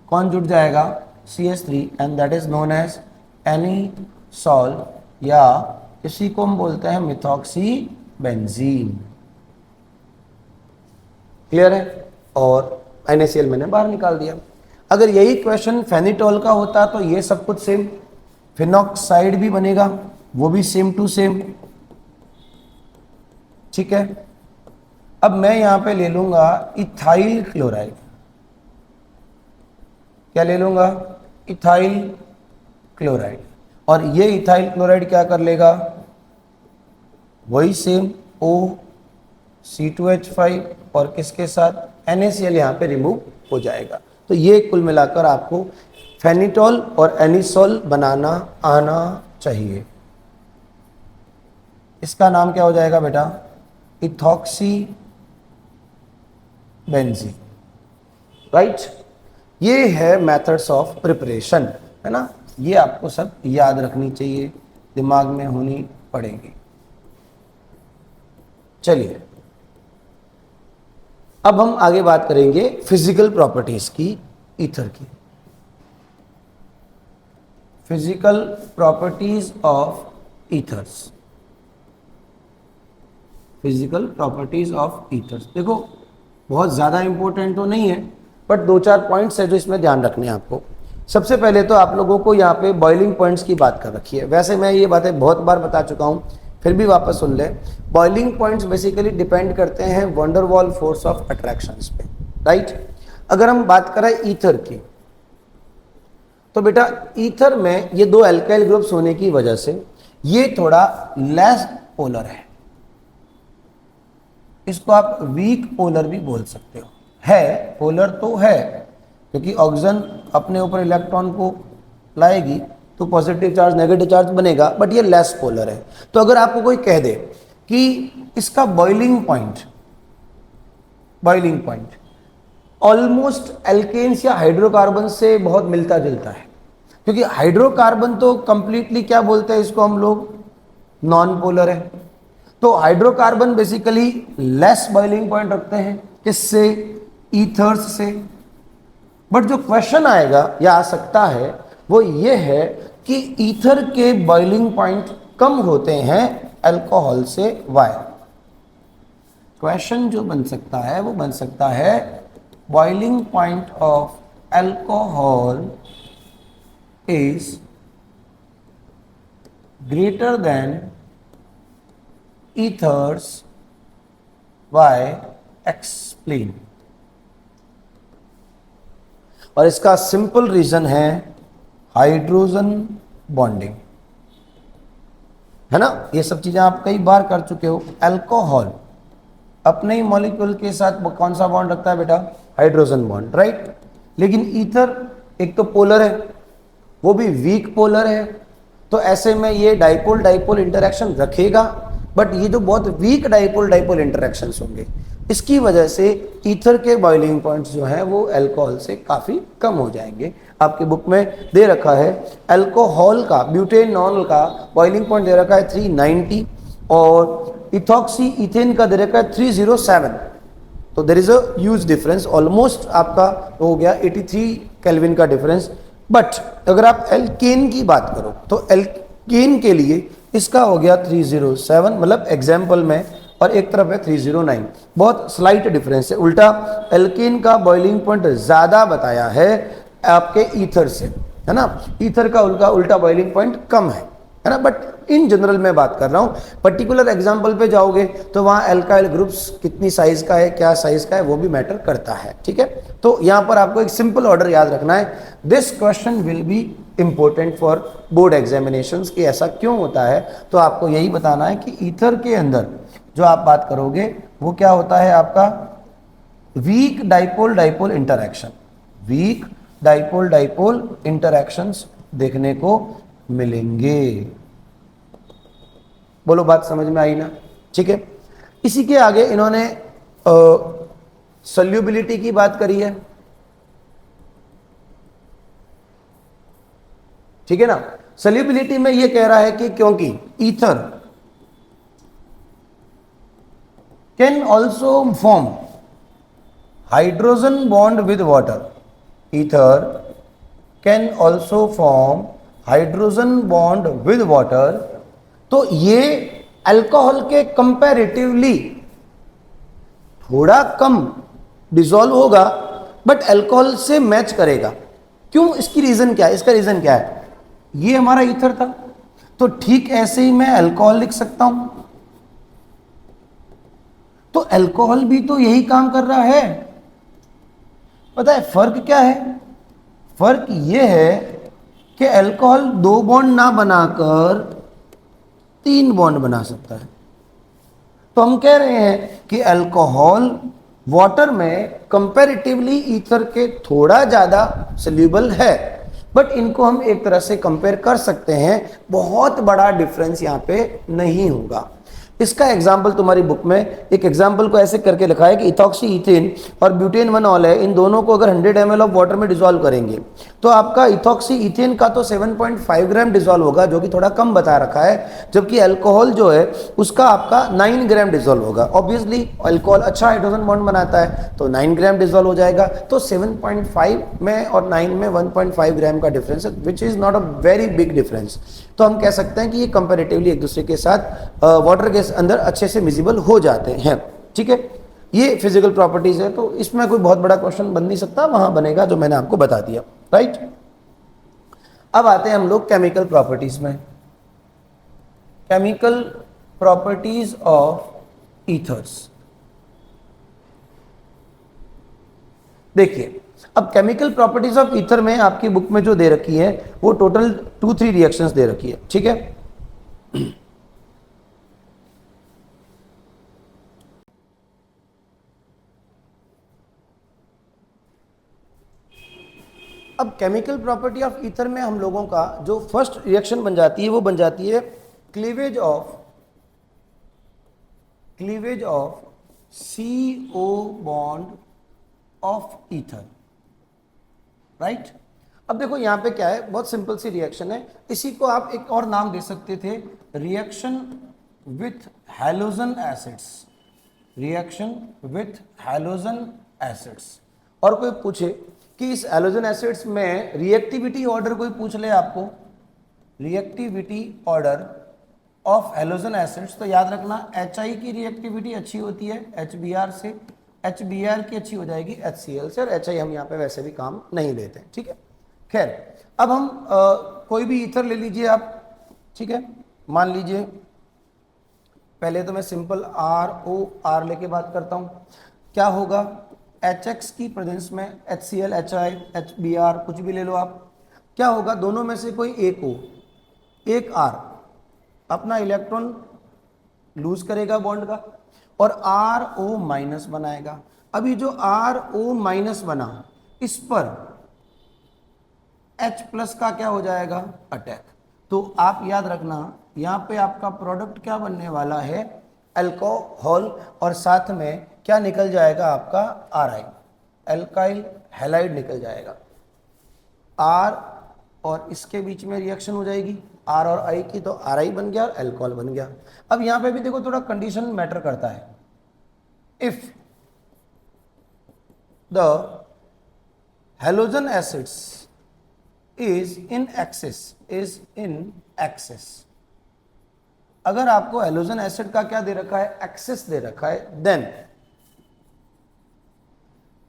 S1: कौन जुड़ जाएगा? CH3 and that is known as anisole, या इसी को हम बोलते हैं मिथॉक्सी बेंजीन। क्लियर है? और NaCl मैंने बाहर निकाल दिया। अगर यही क्वेश्चन फेनिटॉल का होता तो ये सब कुछ सेम, फिनॉक्साइड भी बनेगा, वो भी सेम टू सेम। ठीक है, अब मैं यहां पे ले लूंगा इथाइल क्लोराइड। क्या ले लूंगा? Ethyl chloride. और ये इथाइल क्लोराइड क्या कर लेगा? वही सेम OC2H5 और किसके साथ? NaCl यहां पे रिमूव हो जाएगा। तो ये कुल मिलाकर आपको फेनिटॉल और एनिसॉल बनाना आना चाहिए। इसका नाम क्या हो जाएगा बेटा? Ethoxy benzene. राइट, ये है मेथड्स ऑफ प्रिपरेशन, है ना? ये आपको सब याद रखनी चाहिए, दिमाग में होनी पड़ेगी। चलिए अब हम आगे बात करेंगे फिजिकल प्रॉपर्टीज की, ईथर की। Physical properties of ethers. Physical properties of ethers देखो बहुत ज़्यादा इंपॉर्टेंट तो नहीं है, बट 2-4 पॉइंट्स है जो इसमें ध्यान रखने हैं आपको। सबसे पहले तो आप लोगों को यहाँ पे बॉइलिंग पॉइंट्स की बात कर रखी है। वैसे मैं ये बातें बहुत बार बता चुका हूँ, फिर भी वापस सुन ले। बॉइलिंग पॉइंट्स बेसिकली डिपेंड करते हैं van der Waals force of attractions पे, राइट? अगर हम बात करें ईथर की, तो बेटा ईथर में ये दो एल्काइल ग्रुप्स होने की वजह से ये थोड़ा लेस पोलर है। इसको आप वीक पोलर भी बोल सकते हो। है पोलर तो है, क्योंकि ऑक्सीजन अपने ऊपर इलेक्ट्रॉन को लाएगी तो पॉजिटिव चार्ज नेगेटिव चार्ज बनेगा, बट ये लेस पोलर है। तो अगर आपको कोई कह दे कि इसका बॉइलिंग पॉइंट ऑलमोस्ट एल्केन्स या हाइड्रोकार्बन से बहुत मिलता जुलता है, क्योंकि हाइड्रोकार्बन तो कंप्लीटली क्या बोलते हैं इसको हम लोग? नॉन पोलर है। तो hydrocarbon basically less boiling point रखते हैं, किससे? ईथर्स से। बट जो क्वेश्चन आएगा या आ सकता है वो ये है कि ईथर के बॉइलिंग पॉइंट कम होते हैं अल्कोहल से, वाई? क्वेश्चन जो बन सकता है वो बन सकता है boiling point of alcohol is greater than ethers, why? Explain। और इसका सिंपल रीजन है हाइड्रोजन बॉन्डिंग, है ना? ये सब चीजें आप कई बार कर चुके हो। अल्कोहल अपने ही मॉलिक्यूल के साथ कौन सा बॉन्ड रखता है बेटा? Hydrogen bond, right? लेकिन ईथर एक तो पोलर है, वो भी वीक पोलर है, तो ऐसे में ये डाइपोल डाइपोल इंटरेक्शन रखेगा, बट ये जो बहुत वीक डाइपोल डाइपोल इंटरेक्शंस होंगे, इसकी वजह से ईथर के बॉइलिंग पॉइंट्स जो हैं वो अल्कोहल से काफ़ी कम हो जाएंगे। आपके बुक में दे रखा है अल्कोहल का, ब्यूटेनॉल का बॉइलिंग पॉइंट दे रखा है 390 और इथॉक्सी इथेन का दे रखा है 307। तो there is a huge difference, almost आपका हो गया 83 केल्विन का डिफरेंस। बट अगर आप एल्केन की बात करो तो एल्केन के लिए इसका हो गया 307, मतलब एग्जाम्पल में, और एक तरफ है 309। बहुत स्लाइट डिफरेंस है। उल्टा एल्केन का बॉइलिंग पॉइंट ज्यादा बताया है आपके ईथर से, है ना? ईथर का उल्टा बॉइलिंग पॉइंट कम है ना? बट इन जनरल मैं बात कर रहा हूं। पर्टिकुलर एग्जाम्पल पे जाओगे तो वहां एल्काइल ग्रुप्स कितनी साइज का है, क्या साइज का है, वो भी मैटर करता है। ठीक है, तो यहां पर आपको एक सिंपल ऑर्डर याद रखना है। This question will be important for board examinations कि ऐसा क्यों होता है। तो आपको यही बताना है कि ईथर के अंदर जो आप बात करोगे वो क्या होता है आपका weak dipole dipole interaction, weak dipole dipole interactions देखने को मिलेंगे। बोलो बात समझ में आई ना? ठीक है, इसी के आगे इन्होंने सॉल्युबिलिटी की बात करी है, ठीक है ना। सॉल्युबिलिटी में ये कह रहा है कि क्योंकि ether can also form hydrogen bond with water, ether can also form hydrogen bond with water, तो ये अल्कोहल के कंपैरेटिवली थोड़ा कम डिसॉल्व होगा बट अल्कोहल से मैच करेगा। क्यों? इसकी रीजन क्या है? इसका रीजन क्या है? ये हमारा ईथर था, तो ठीक ऐसे ही मैं अल्कोहल लिख सकता हूं, तो अल्कोहल भी तो यही काम कर रहा है। पता है फर्क क्या है? फर्क यह है कि अल्कोहल 2 बॉन्ड ना बनाकर 3 बॉन्ड बना सकता है। तो हम कह रहे हैं कि अल्कोहल वाटर में कंपैरेटिवली ईथर के थोड़ा ज्यादा सोल्यूबल है, बट इनको हम एक तरह से कंपेयर कर सकते हैं, बहुत बड़ा डिफरेंस यहां पे नहीं होगा। इसका एग्जाम्पल तुम्हारी बुक में एक एग्जाम्पल को ऐसे करके लिखा है कि इथॉक्सी ईथेन और ब्यूटेन 1 है, इन दोनों को अगर 100 ml ऑफ वाटर में डिसॉल्व करेंगे तो आपका इथॉक्सी ईथेन का तो 7.5 ग्राम डिसॉल्व होगा, जो कि थोड़ा कम बता रखा है, जबकि अल्कोहल जो है उसका आपका 9 ग्राम डिसॉल्व होगा। ऑब्वियसली अल्कोहल अच्छा हाइड्रोजन बॉन्ड बनाता है तो 9 ग्राम डिसॉल्व हो जाएगा, तो 7.5 में और 9 में 1.5 ग्राम का डिफरेंस है, which is not a very big difference. तो हम कह सकते हैं कि ये कंपैरेटिवली एक दूसरे के साथ वाटर के अंदर अच्छे से मिजिबल हो जाते हैं, ठीक है। ये फिजिकल प्रॉपर्टीज है, तो इसमें कोई बहुत बड़ा क्वेश्चन बन नहीं सकता, वहां बनेगा जो मैंने आपको बता दिया, राइट। अब आते हैं हम लोग केमिकल प्रॉपर्टीज में। Chemical properties of ethers. देखिए, अब केमिकल प्रॉपर्टीज ऑफ ईथर में आपकी बुक में जो दे रखी है वो टोटल 2-3 रिएक्शंस दे रखी है, ठीक है। अब केमिकल प्रॉपर्टी ऑफ ईथर में हम लोगों का जो फर्स्ट रिएक्शन बन जाती है वो बन जाती है cleavage of CO bond of ether, right. अब देखो यहां पे क्या है, बहुत सिंपल सी रिएक्शन है, इसी को आप एक और नाम दे सकते थे, reaction with halogen acids, reaction with halogen acids. और कोई पूछे कि इस हैलोजन एसिड्स में रिएक्टिविटी ऑर्डर कोई पूछ ले आपको, reactivity order of halogen acids, तो याद रखना HI की रिएक्टिविटी अच्छी होती है HBr से, HBr की अच्छी हो जाएगी HCl से, और HI हम यहाँ पे वैसे भी काम नहीं लेते, ठीक है। खैर, अब हम कोई भी ईथर ले लीजिए आप, ठीक है। मान लीजिए पहले तो मैं सिंपल ROR लेके बात करता हूं, क्या होगा, HX की प्रेजेंस में HCl, HI, HBr कुछ भी ले लो आप, क्या होगा, दोनों में से कोई एक हो, एक R अपना इलेक्ट्रॉन लूज करेगा बॉन्ड का और RO माइनस बनाएगा। अभी जो RO माइनस बना इस पर H प्लस का क्या हो जाएगा, अटैक। तो आप याद रखना यहाँ पे आपका प्रोडक्ट क्या बनने वाला है, अल्कोहल, और साथ में क्या निकल जाएगा आपका RI, अल्काइल हैलाइड निकल जाएगा। R और इसके बीच में रिएक्शन हो जाएगी R और I की, तो RI बन गया और अल्कोहल बन गया। अब यहाँ पे भी देखो थोड़ा कंडीशन मैटर करता है, if the halogen acids is in excess, अगर आपको हैलोजन एसिड का क्या दे रखा है, एक्सेस दे रखा है, then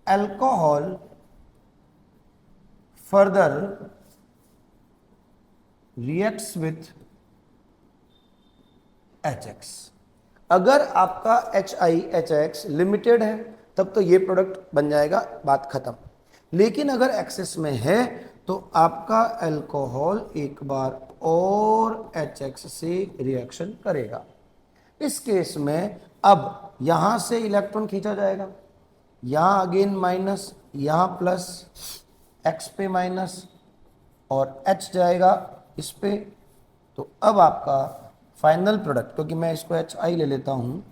S1: alcohol further reacts with HX। अगर आपका HI HX लिमिटेड है तब तो ये प्रोडक्ट बन जाएगा, बात खत्म। लेकिन अगर एक्सेस में है तो आपका अल्कोहल एक बार और HX से रिएक्शन करेगा। इस केस में अब यहां से इलेक्ट्रॉन खींचा जाएगा, यहाँ अगेन माइनस, यहाँ प्लस, x पे माइनस और h जाएगा इस पे। तो अब आपका फाइनल प्रोडक्ट, क्योंकि मैं इसको HI ले लेता हूँ,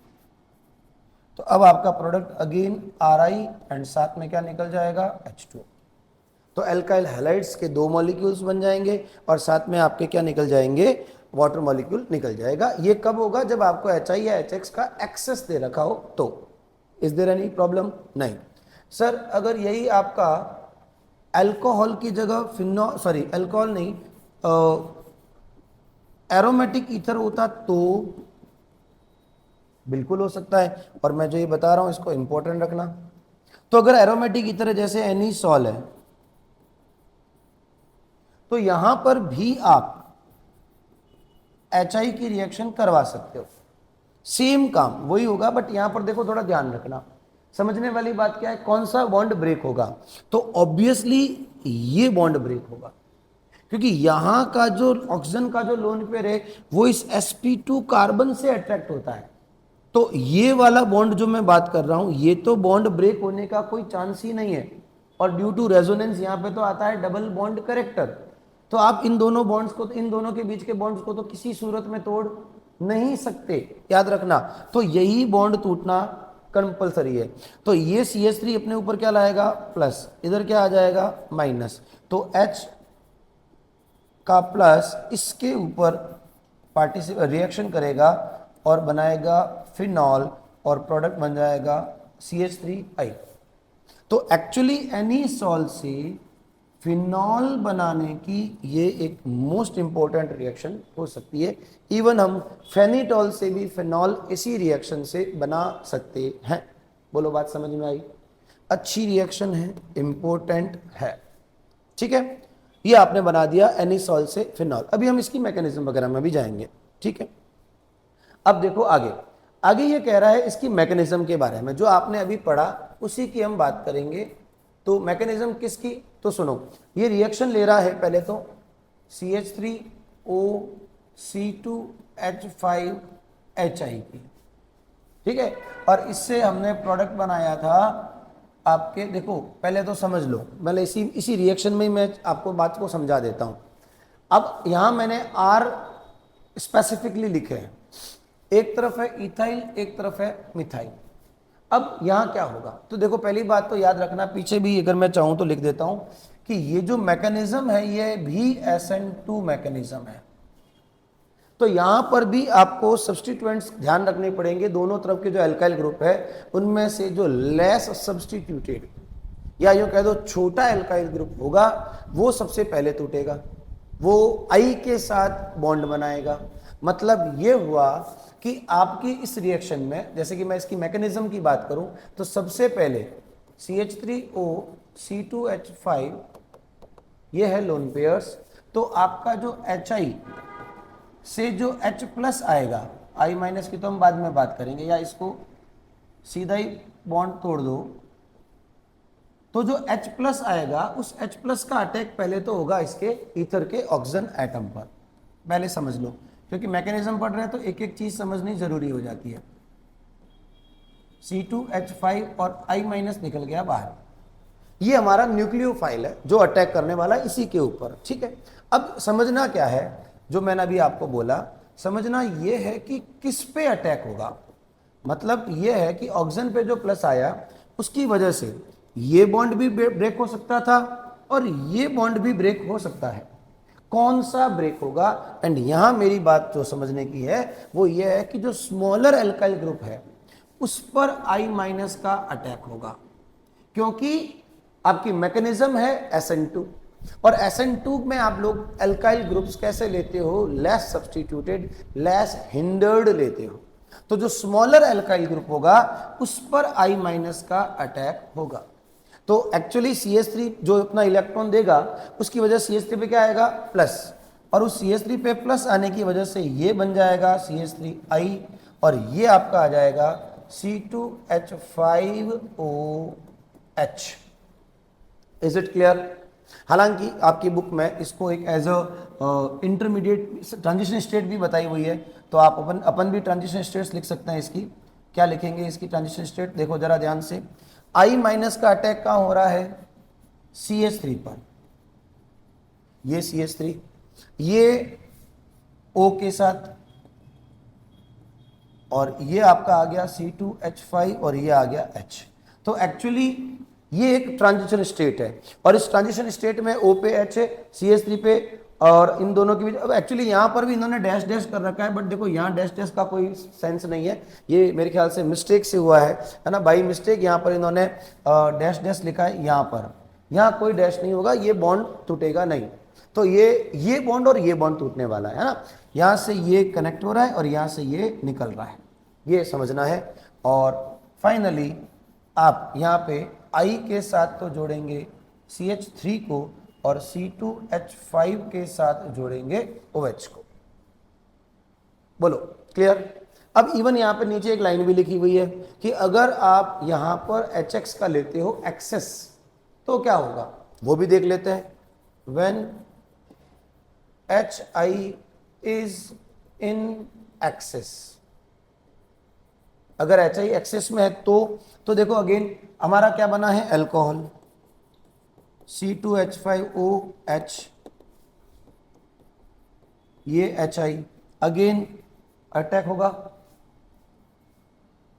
S1: तो अब आपका प्रोडक्ट अगेन RI एंड साथ में क्या निकल जाएगा, H2। तो एल्काइल हैलाइड्स के 2 मॉलिक्यूल्स बन जाएंगे और साथ में आपके क्या निकल जाएंगे, वाटर मॉलिक्यूल निकल जाएगा। ये कब होगा, जब आपको HI या HX का एक्सेस दे रखा हो तो। Is there any problem? नहीं। सर अगर यही आपका अल्कोहल की जगह अल्कोहल नहीं, एरोमेटिक ईथर होता तो बिल्कुल हो सकता है, और मैं जो ये बता रहा हूं इसको इंपॉर्टेंट रखना। तो अगर एरोमेटिक ईथर है जैसे एनीसॉल है, तो यहां पर भी आप HI की रिएक्शन करवा सकते हो, सेम काम वही होगा, बट यहां पर देखो थोड़ा ध्यान रखना। समझने वाली बात क्या है, कौन सा बॉन्ड ब्रेक होगा, तो ऑब्वियसली ये बॉन्ड ब्रेक होगा, क्योंकि यहां का जो ऑक्सीजन का जो लोन पेयर है वो इस sp2 कार्बन से अट्रैक्ट होता है। तो ये वाला बॉन्ड जो मैं बात कर रहा हूं, ये तो बॉन्ड ब्रेक होने का कोई चांस ही नहीं है, और ड्यू टू रेजोनेंस यहां पे तो आता है डबल बॉन्ड करेक्टर। तो आप इन दोनों बॉन्ड्स को, इन दोनों के बीच के बॉन्ड्स को तो किसी सूरत में तोड़ नहीं सकते, याद रखना। तो यही बॉन्ड टूटना कंपलसरी है। तो ये CH3 अपने ऊपर क्या लाएगा, प्लस, इधर क्या आ जाएगा, माइनस। तो H का प्लस इसके ऊपर रिएक्शन करेगा और बनाएगा फिनॉल, और प्रोडक्ट बन जाएगा CH3I। तो एक्चुअली एनीसॉल से फिनॉल बनाने की ये एक मोस्ट इंपॉर्टेंट रिएक्शन हो सकती है। इवन हम फेनिटॉल से भी फिनॉल इसी रिएक्शन से बना सकते हैं। बोलो बात समझ में आई? अच्छी रिएक्शन है, इंपॉर्टेंट है, ठीक है। ये आपने बना दिया एनीसॉल से फिनॉल। अभी हम इसकी मैकेनिज्म वगैरह में भी जाएंगे, ठीक है। अब देखो आगे, आगे ये कह रहा है इसकी मैकेनिज्म के बारे में, जो आपने अभी पढ़ा उसी की हम बात करेंगे। तो मैकेनिज्म किसकी, तो सुनो, ये रिएक्शन ले रहा है पहले तो CH3O C2H5HI की, ठीक है। और इससे हमने प्रोडक्ट बनाया था आपके, देखो पहले तो समझ लो, मैं इसी रिएक्शन में ही मैं आपको बात को समझा देता हूं। अब यहां मैंने R स्पेसिफिकली लिखे हैं, एक तरफ है इथाइल, एक तरफ है मिथाइल। अब यहां क्या होगा, तो देखो पहली बात तो याद रखना, पीछे भी अगर मैं चाहूं तो लिख देता हूं कि ये जो मैकेनिज्म है ये भी SN2 मैकेनिज्म है। तो यहां पर भी आपको सब्स्टिट्यूएंट्स ध्यान रखने पड़ेंगे। दोनों तरफ के जो अल्काइल ग्रुप है उनमें से जो लेस सब्स्टिट्यूटेड, या यूं कह दो छोटा अल्काइल ग्रुप होगा, वो सबसे पहले टूटेगा, वो I के साथ बॉन्ड बनाएगा। मतलब ये हुआ कि आपकी इस रिएक्शन में, जैसे कि मैं इसकी मैकेनिज्म की बात करूं, तो सबसे पहले CH3O C2H5 ये है लोन पेयर्स। तो आपका जो HI से जो H प्लस आएगा, I माइनस की तो हम बाद में बात करेंगे, या इसको सीधा ही बॉन्ड तोड़ दो, तो जो H प्लस आएगा उस H प्लस का अटैक पहले तो होगा इसके ईथर के ऑक्सीजन एटम पर। पहले समझ लो, क्योंकि मैकेनिज्म पढ़ रहे हैं तो एक एक चीज समझनी जरूरी हो जाती है। C2H5 और I माइनस निकल गया बाहर, ये हमारा न्यूक्लियोफाइल है जो अटैक करने वाला इसी के ऊपर, ठीक है। अब समझना क्या है, जो मैंने अभी आपको बोला, समझना ये है कि किस पे अटैक होगा। मतलब ये है कि ऑक्सीजन पे जो प्लस आया उसकी वजह से ये बॉन्ड भी ब्रेक हो सकता था और ये बॉन्ड भी ब्रेक हो सकता है। कौन सा ब्रेक होगा, एंड यहां मेरी बात जो समझने की है वो ये है कि जो स्मॉलर एल्काइल ग्रुप है उस पर I माइनस का अटैक होगा, क्योंकि आपकी मैकेनिज्म है SN2, और SN2 में आप लोग एल्काइल ग्रुप्स कैसे लेते हो, लेस सब्स्टिट्यूटेड, लेस हिंडर्ड लेते हो। तो जो स्मॉलर एल्काइल ग्रुप होगा उस पर I माइनस का अटैक होगा। तो एक्चुअली CH3 जो अपना इलेक्ट्रॉन देगा उसकी वजह CH3 पे क्या आएगा, प्लस, और उस CH3 पे प्लस आने की वजह से ये बन जाएगा CH3I, और ये आपका आ जाएगा C2H5OH। Is it clear? हालांकि आपकी बुक में इसको एक as a intermediate transition state भी बताई हुई है, तो आप अपन भी ट्रांजिशन स्टेट्स लिख सकते हैं। इसकी क्या लिखेंगे, इसकी ट्रांजिशन स्टेट देखो जरा ध्यान से। I माइनस का अटैक कहां हो रहा है? CH3 पर। ये CH3, ये O के साथ, और ये आपका आ गया C2H5 और ये आ गया H। तो एक्चुअली ये एक ट्रांजिशन स्टेट है, और इस ट्रांजिशन स्टेट में O पे H है, CH3 पे, और इन दोनों के बीच अब एक्चुअली यहाँ पर भी इन्होंने डैश डैश कर रखा है, बट देखो यहाँ डैश डैश का कोई सेंस नहीं है, ये मेरे ख्याल से मिस्टेक से हुआ है ना, बाई मिस्टेक यहाँ पर इन्होंने डैश डैश लिखा है यहाँ पर। यहाँ कोई डैश नहीं होगा, ये बॉन्ड टूटेगा नहीं। तो ये बॉन्ड और ये बॉन्ड टूटने वाला है ना, यहाँ से ये कनेक्ट हो रहा है और यहाँ से ये निकल रहा है, ये समझना है। और फाइनली आप यहाँ पे I के साथ तो जोड़ेंगे CH3 को, और C2H5 के साथ जोड़ेंगे OH को। बोलो क्लियर? अब इवन यहाँ पे नीचे एक लाइन भी लिखी हुई है कि अगर आप यहाँ पर HX का लेते हो एक्सेस तो क्या होगा, वो भी देख लेते हैं। When HI is in excess, अगर HI एक्सेस में है तो देखो अगेन हमारा क्या बना है, अल्कोहल C2H5OH, ये HI अगेन अटैक होगा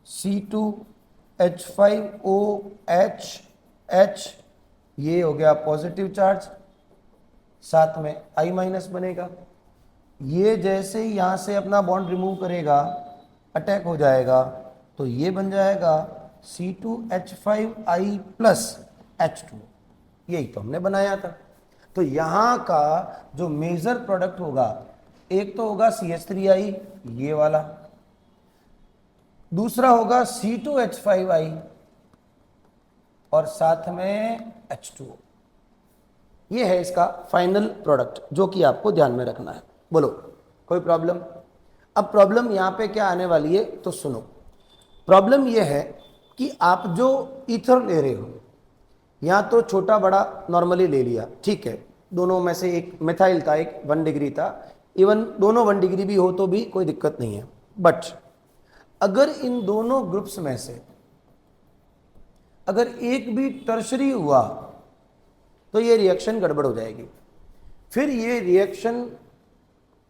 S1: C2H5OH, H ये हो गया पॉजिटिव चार्ज, साथ में I माइनस बनेगा। ये जैसे ही यहां से अपना बॉन्ड रिमूव करेगा अटैक हो जाएगा, तो ये बन जाएगा C2H5I प्लस H2, यही तो हमने बनाया था। तो यहां का जो मेजर प्रोडक्ट होगा, एक तो होगा CH3I ये वाला, दूसरा होगा C2H5I और साथ में H2। ये है इसका फाइनल प्रोडक्ट जो कि आपको ध्यान में रखना है। बोलो कोई प्रॉब्लम? अब प्रॉब्लम यहां पे क्या आने वाली है तो सुनो। प्रॉब्लम ये है कि आप जो ईथर ले रहे हो, या तो छोटा बड़ा नॉर्मली ले लिया, ठीक है, दोनों में से एक मिथाइल था, एक 1 डिग्री था, इवन दोनों 1 डिग्री भी हो तो भी कोई दिक्कत नहीं है। बट अगर इन दोनों ग्रुप्स में से अगर एक भी टर्शरी हुआ तो ये रिएक्शन गड़बड़ हो जाएगी। फिर ये रिएक्शन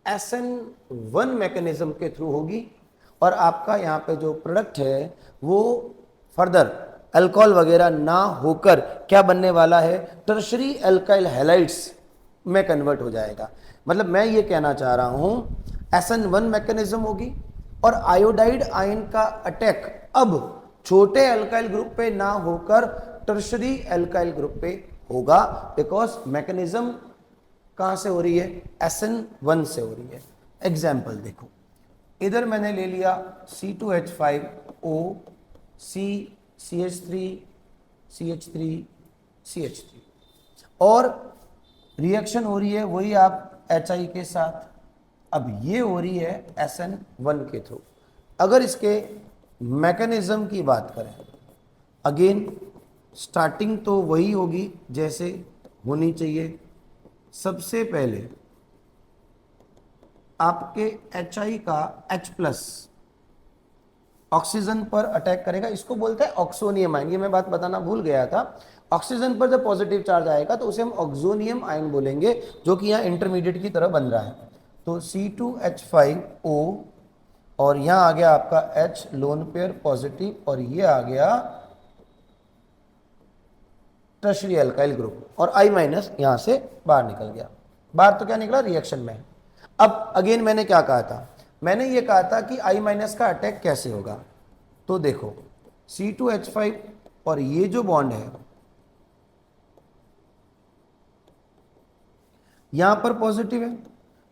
S1: SN1 मैकेनिज्म के थ्रू होगी, और आपका यहाँ पे जो प्रोडक्ट है वो फर्दर अल्कोहल वगैरह ना होकर क्या बनने वाला है, टर्शरी अल्काइल हैलाइड्स में कन्वर्ट हो जाएगा। मतलब मैं ये कहना चाह रहा हूँ SN1 मैकेनिज्म होगी, और आयोडाइड आयन का अटैक अब छोटे अल्काइल ग्रुप पे ना होकर टर्शरी अल्काइल ग्रुप पे होगा, बिकॉज मैकेनिज्म कहां से हो रही है, SN1 से हो रही है। एग्जाम्पल देखो, इधर मैंने ले लिया C2H5O, CH3, CH3, CH3, और रिएक्शन हो रही है वही आप HI के साथ। अब ये हो रही है SN1 के थ्रू। अगर इसके मैकेनिज्म की बात करें, अगेन स्टार्टिंग तो वही होगी जैसे होनी चाहिए। सबसे पहले आपके HI का H प्लस ऑक्सीजन पर अटैक करेगा, इसको बोलते हैं ऑक्सोनियम आयन। ये मैं बात बताना भूल गया था। ऑक्सीजन पर जब पॉजिटिव चार्ज आएगा तो उसे हम ऑक्सोनियम आयन बोलेंगे, जो कि यहाँ इंटरमीडिएट की तरह बन रहा है। तो C2H5O, और यहाँ आ गया आपका H लोन पेयर पॉजिटिव, और ये आ गया टर्शरी अल्काइल ग्रुप, और I माइनस यहाँ से बाहर निकल गया। बाहर तो क्या निकला, रिएक्शन में। अब अगेन मैंने क्या कहा था, मैंने ये कहा था कि I माइनस का अटैक कैसे होगा। तो देखो C2H5 और ये जो बॉन्ड है यहां पर पॉजिटिव है।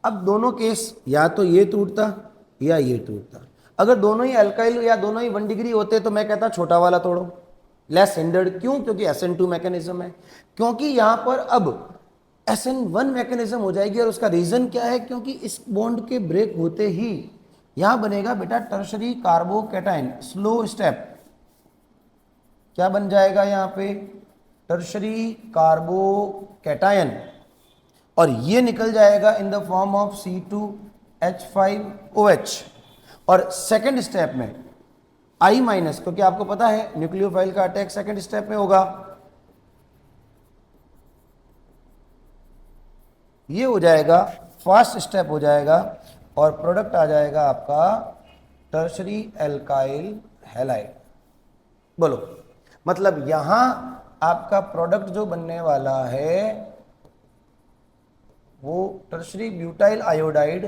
S1: अब दोनों केस या तो ये टूटता या ये टूटता। अगर दोनों ही अल्काइल या दोनों ही 1 डिग्री होते तो मैं कहता छोटा वाला तोड़ो, लेस हिंडर्ड। क्यों? क्योंकि SN2 मैकेनिज्म है। क्योंकि यहां पर अब SN1 मैकेनिज्म हो जाएगी, और उसका रीजन क्या है, क्योंकि इस बॉन्ड के ब्रेक होते ही यहां बनेगा बेटा टर्शरी कार्बोकैटायन, स्लो स्टेप। क्या बन जाएगा यहाँ पे, टर्शरी कार्बोकैटायन, और ये निकल जाएगा in the form of C2H5OH। और सेकेंड स्टेप में I माइनस, क्योंकि आपको पता है न्यूक्लियोफाइल का अटैक सेकंड स्टेप में होगा, ये हो जाएगा फर्स्ट स्टेप हो जाएगा और प्रोडक्ट आ जाएगा आपका टर्शरी एल्काइल हैलाइड। बोलो, मतलब यहां आपका प्रोडक्ट जो बनने वाला है वो टर्शरी ब्यूटाइल आयोडाइड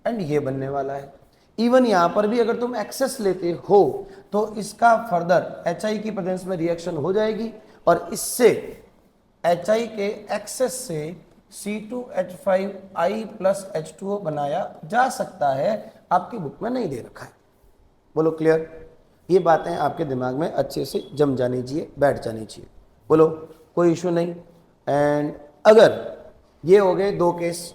S1: एंड ये बनने वाला है। इवन यहां पर भी अगर तुम एक्सेस लेते हो तो इसका फर्दर HI की प्रेजेंस में रिएक्शन हो जाएगी और इससे HI के एक्सेस से C2H5I प्लस H2O बनाया जा सकता है, आपकी बुक में नहीं दे रखा है। बोलो क्लियर? ये बातें आपके दिमाग में अच्छे से जम जानी चाहिए, बैठ जानी चाहिए। बोलो कोई इशू नहीं। एंड अगर ये हो गए दो केस,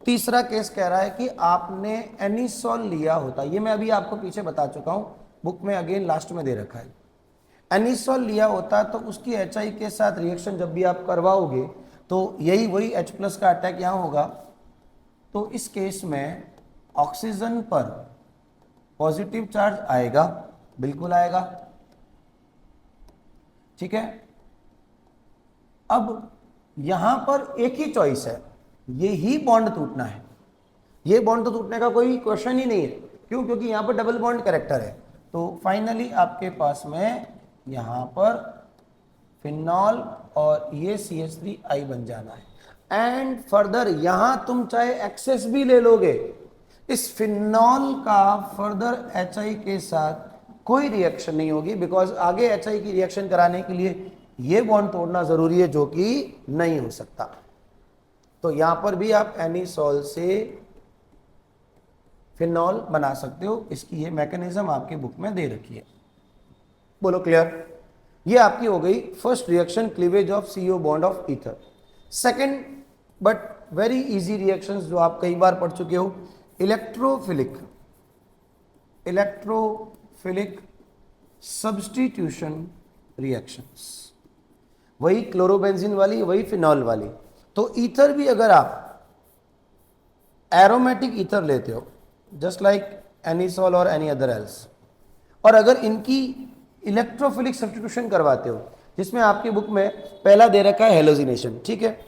S1: तीसरा केस कह रहा है कि आपने एनिसोल लिया होता, ये मैं अभी आपको पीछे बता चुका हूं, बुक में अगेन लास्ट में दे रखा है। एनिसोल लिया होता तो उसकी HI के साथ रिएक्शन जब भी आप करवाओगे तो यही वही H प्लस का अटैक यहां होगा, तो इस केस में ऑक्सीजन पर पॉजिटिव चार्ज आएगा, बिल्कुल आएगा, ठीक है। अब यहां पर एक ही चॉइस है, ये ही बॉन्ड टूटना है, ये बॉन्ड तो टूटने का कोई क्वेश्चन ही नहीं है। क्यों? क्योंकि यहां पर डबल बॉन्ड कैरेक्टर है। तो फाइनली आपके पास में यहां पर फिनॉल और ये CH3I बन जाना है। एंड फर्दर यहां तुम चाहे एक्सेस भी ले लोगे, इस फिनॉल का फर्दर HI के साथ कोई रिएक्शन नहीं होगी, बिकॉज आगे HI की रिएक्शन कराने के लिए ये बॉन्ड तोड़ना जरूरी है, जो कि नहीं हो सकता। तो यहां पर भी आप एनिसोल से फिनॉल बना सकते हो, इसकी ये मैकेनिज्म आपकी बुक में दे रखी है। बोलो क्लियर? ये आपकी हो गई first reaction, cleavage of CO bond of ether. Second but very easy reactions जो आप कई बार पढ़ चुके हो, इलेक्ट्रोफिलिक सब्स्टिट्यूशन रिएक्शंस, वही क्लोरोबेंजीन वाली, वही फिनॉल वाली। तो ईथर भी अगर आप एरोमेटिक ईथर लेते हो जस्ट लाइक एनिसोल और एनी अदर एल्स, और अगर इनकी इलेक्ट्रोफिलिक सब्स्टिट्यूशन करवाते हो, जिसमें आपकी बुक में पहला दे रखा है हेलोजिनेशन, ठीक है,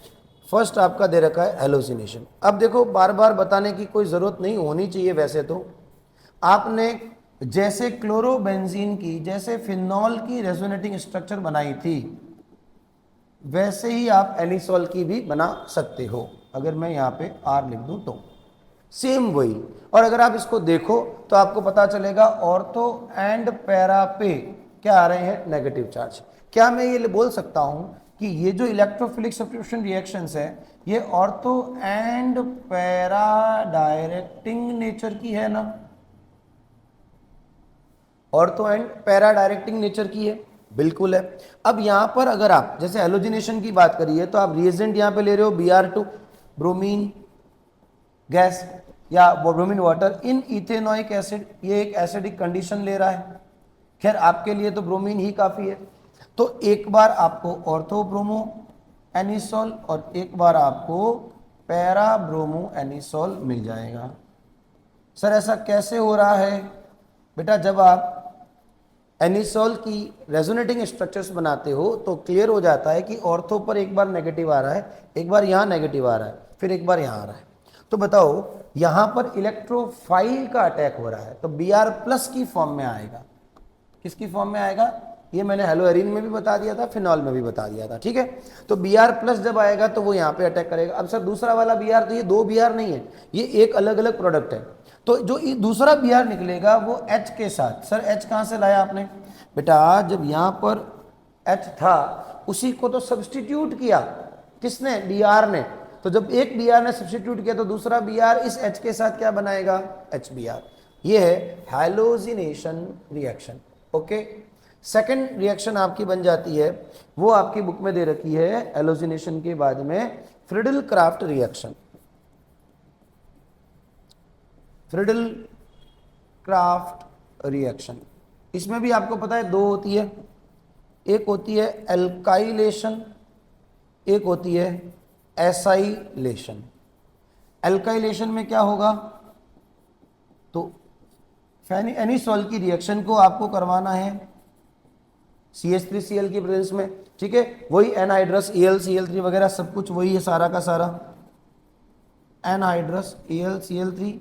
S1: फर्स्ट आपका दे रखा है हेलोजिनेशन। अब देखो बार बार बताने की कोई जरूरत नहीं होनी चाहिए, वैसे तो आपने जैसे क्लोरोबेंजीन की, जैसे फिनॉल की रेजोनेटिंग स्ट्रक्चर बनाई थी, वैसे ही आप एनिसोल की भी बना सकते हो। अगर मैं यहाँ पे R लिख दूं तो सेम वही। और अगर आप इसको देखो तो आपको पता चलेगा ऑर्थो एंड पैरा पे क्या आ रहे हैं, नेगेटिव चार्ज। क्या मैं ये बोल सकता हूं कि ये जो इलेक्ट्रोफिलिक सब्स्टिट्यूशन रिएक्शंस है ये ortho and para directing nature की है ना? Ortho and para directing nature की है, बिल्कुल है। अब यहां पर अगर आप जैसे हेलोजिनेशन की बात करिए तो आप रिएजेंट यहां पे ले रहे हो Br2 ब्रोमीन गैस या bromine water in ethanoic acid, ये एक एसिडिक कंडीशन ले रहा है। खैर आपके लिए तो ब्रोमीन ही काफी है। तो एक बार आपको ऑर्थो ब्रोमो एनिसोल और एक बार आपको पैरा ब्रोमो एनिसोल मिल जाएगा। सर ऐसा कैसे हो रहा है? बेटा जब आप एनिसोल की रेजोनेटिंग स्ट्रक्चर्स बनाते हो तो क्लियर हो जाता है कि ऑर्थो पर एक बार नेगेटिव आ रहा है, एक बार यहां नेगेटिव आ रहा है, फिर एक बार यहां आ रहा है। तो बताओ यहां पर इलेक्ट्रोफाइल का अटैक हो रहा है तो Br प्लस की फॉर्म में आएगा। किसकी फॉर्म में आएगा? ये मैंने हेलोएरिन में भी बता दिया था, फिनॉल में भी बता दिया था, ठीक है। तो Br प्लस जब आएगा तो वो यहाँ पे अटैक करेगा। अब सर दूसरा वाला Br, तो ये दो Br नहीं है, ये एक अलग अलग प्रोडक्ट है। तो जो दूसरा Br निकलेगा वो H के साथ। सर H कहाँ से लाया आपने? बेटा जब यहाँ पर H था उसी को तो सब्सटीट्यूट किया, किसने? Br ने। तो जब एक Br ने सब्सटीट्यूट किया तो दूसरा Br इस H के साथ क्या बनाएगा? HBr। ये है halogenation reaction. Okay, second reaction आपकी बन जाती है, वो आपकी बुक में दे रखी है हैलोजिनेशन के बाद में, Friedel Crafts reaction. Friedel Crafts reaction, इसमें भी आपको पता है दो होती है, एक होती है एल्काइलेशन, एक होती है एसाइलेशन। एल्काइलेशन में क्या होगा? तो एनिसोल की रिएक्शन को आपको करवाना है CH3Cl की प्रेजेंस में, ठीक है। वही एनहाइड्रस AlCl3 वगैरह सब कुछ वही है सारा का सारा। एनहाइड्रस AlCl3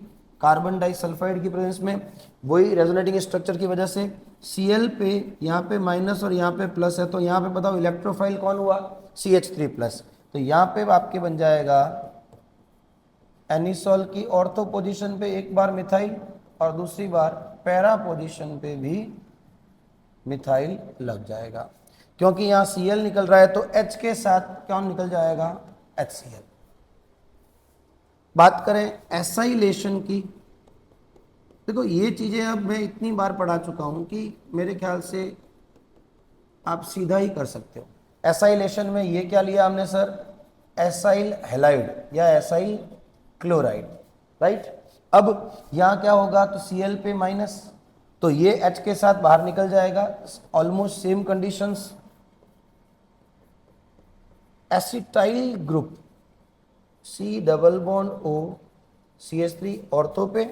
S1: कार्बन डाइसल्फाइड की प्रेजेंस में, वही रेजोनेटिंग स्ट्रक्चर की वजह से Cl पे यहाँ पे माइनस और यहाँ पे प्लस है, तो यहाँ पे बताओ इलेक्ट्रोफाइल कौन हुआ, CH3 प्लस। तो यहाँ पे आपके बन जाएगा एनिसोल की ऑर्थो पोजीशन पे एक बार मिथाइल और दूसरी बार पैरा पोजीशन पे भी मिथाइल लग जाएगा, क्योंकि यहाँ Cl निकल रहा है तो H के साथ कौन निकल जाएगा, HCl। बात करें एसाइलेशन की, देखो ये चीजें अब मैं इतनी बार पढ़ा चुका हूं कि मेरे ख्याल से आप सीधा ही कर सकते हो। एसाइलेशन में ये क्या लिया हमने सर, एसाइल हैलाइड या एसाइल क्लोराइड, राइट। अब यहाँ क्या होगा, तो Cl पे माइनस, तो ये H के साथ बाहर निकल जाएगा, almost same conditions. Acetyl group C double bond O CH3 ortho पे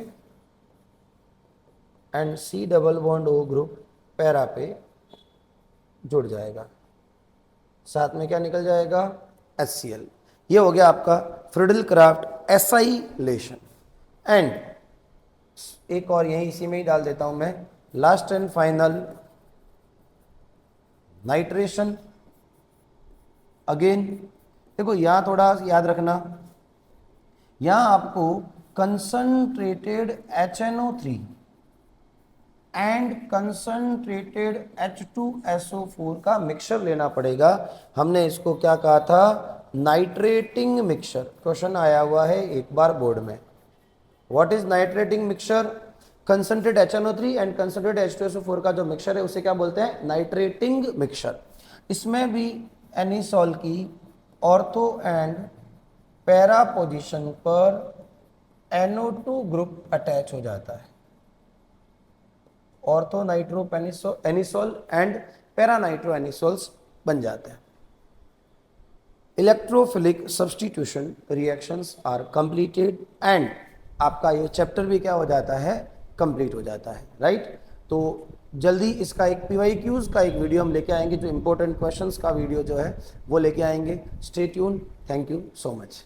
S1: and C double bond O group para पे जुड़ जाएगा, साथ में क्या निकल जाएगा, HCl। ये हो गया आपका फ्रिडल क्राफ्ट एसाइलेशन। एंड एक और यही इसी में ही डाल देता हूं मैं, last and final nitration. Again देखो यहां थोड़ा याद रखना, यहां आपको concentrated HNO3 and concentrated H2SO4 का मिक्सचर लेना पड़ेगा। हमने इसको क्या कहा था, नाइट्रेटिंग मिक्सचर। क्वेश्चन आया हुआ है एक बार बोर्ड में, what is nitrating mixture, concentrated HNO3 and concentrated H2SO4 का जो मिक्सचर है उसे क्या बोलते हैं, नाइट्रेटिंग मिक्सचर। इसमें भी एनिसोल की ऑर्थो एंड पैरा पोजीशन पर NO2 ग्रुप अटैच हो जाता है, ortho nitro anisole and para nitro anisoles बन जाते हैं। Electrophilic substitution reactions are completed and आपका ये चैप्टर भी क्या हो जाता है, कंप्लीट हो जाता है, राइट। तो जल्दी इसका एक PYQs का एक वीडियो हम लेके आएंगे, जो इंपॉर्टेंट क्वेश्चंस का वीडियो जो है वो लेके आएंगे। Stay tune, thank you so much.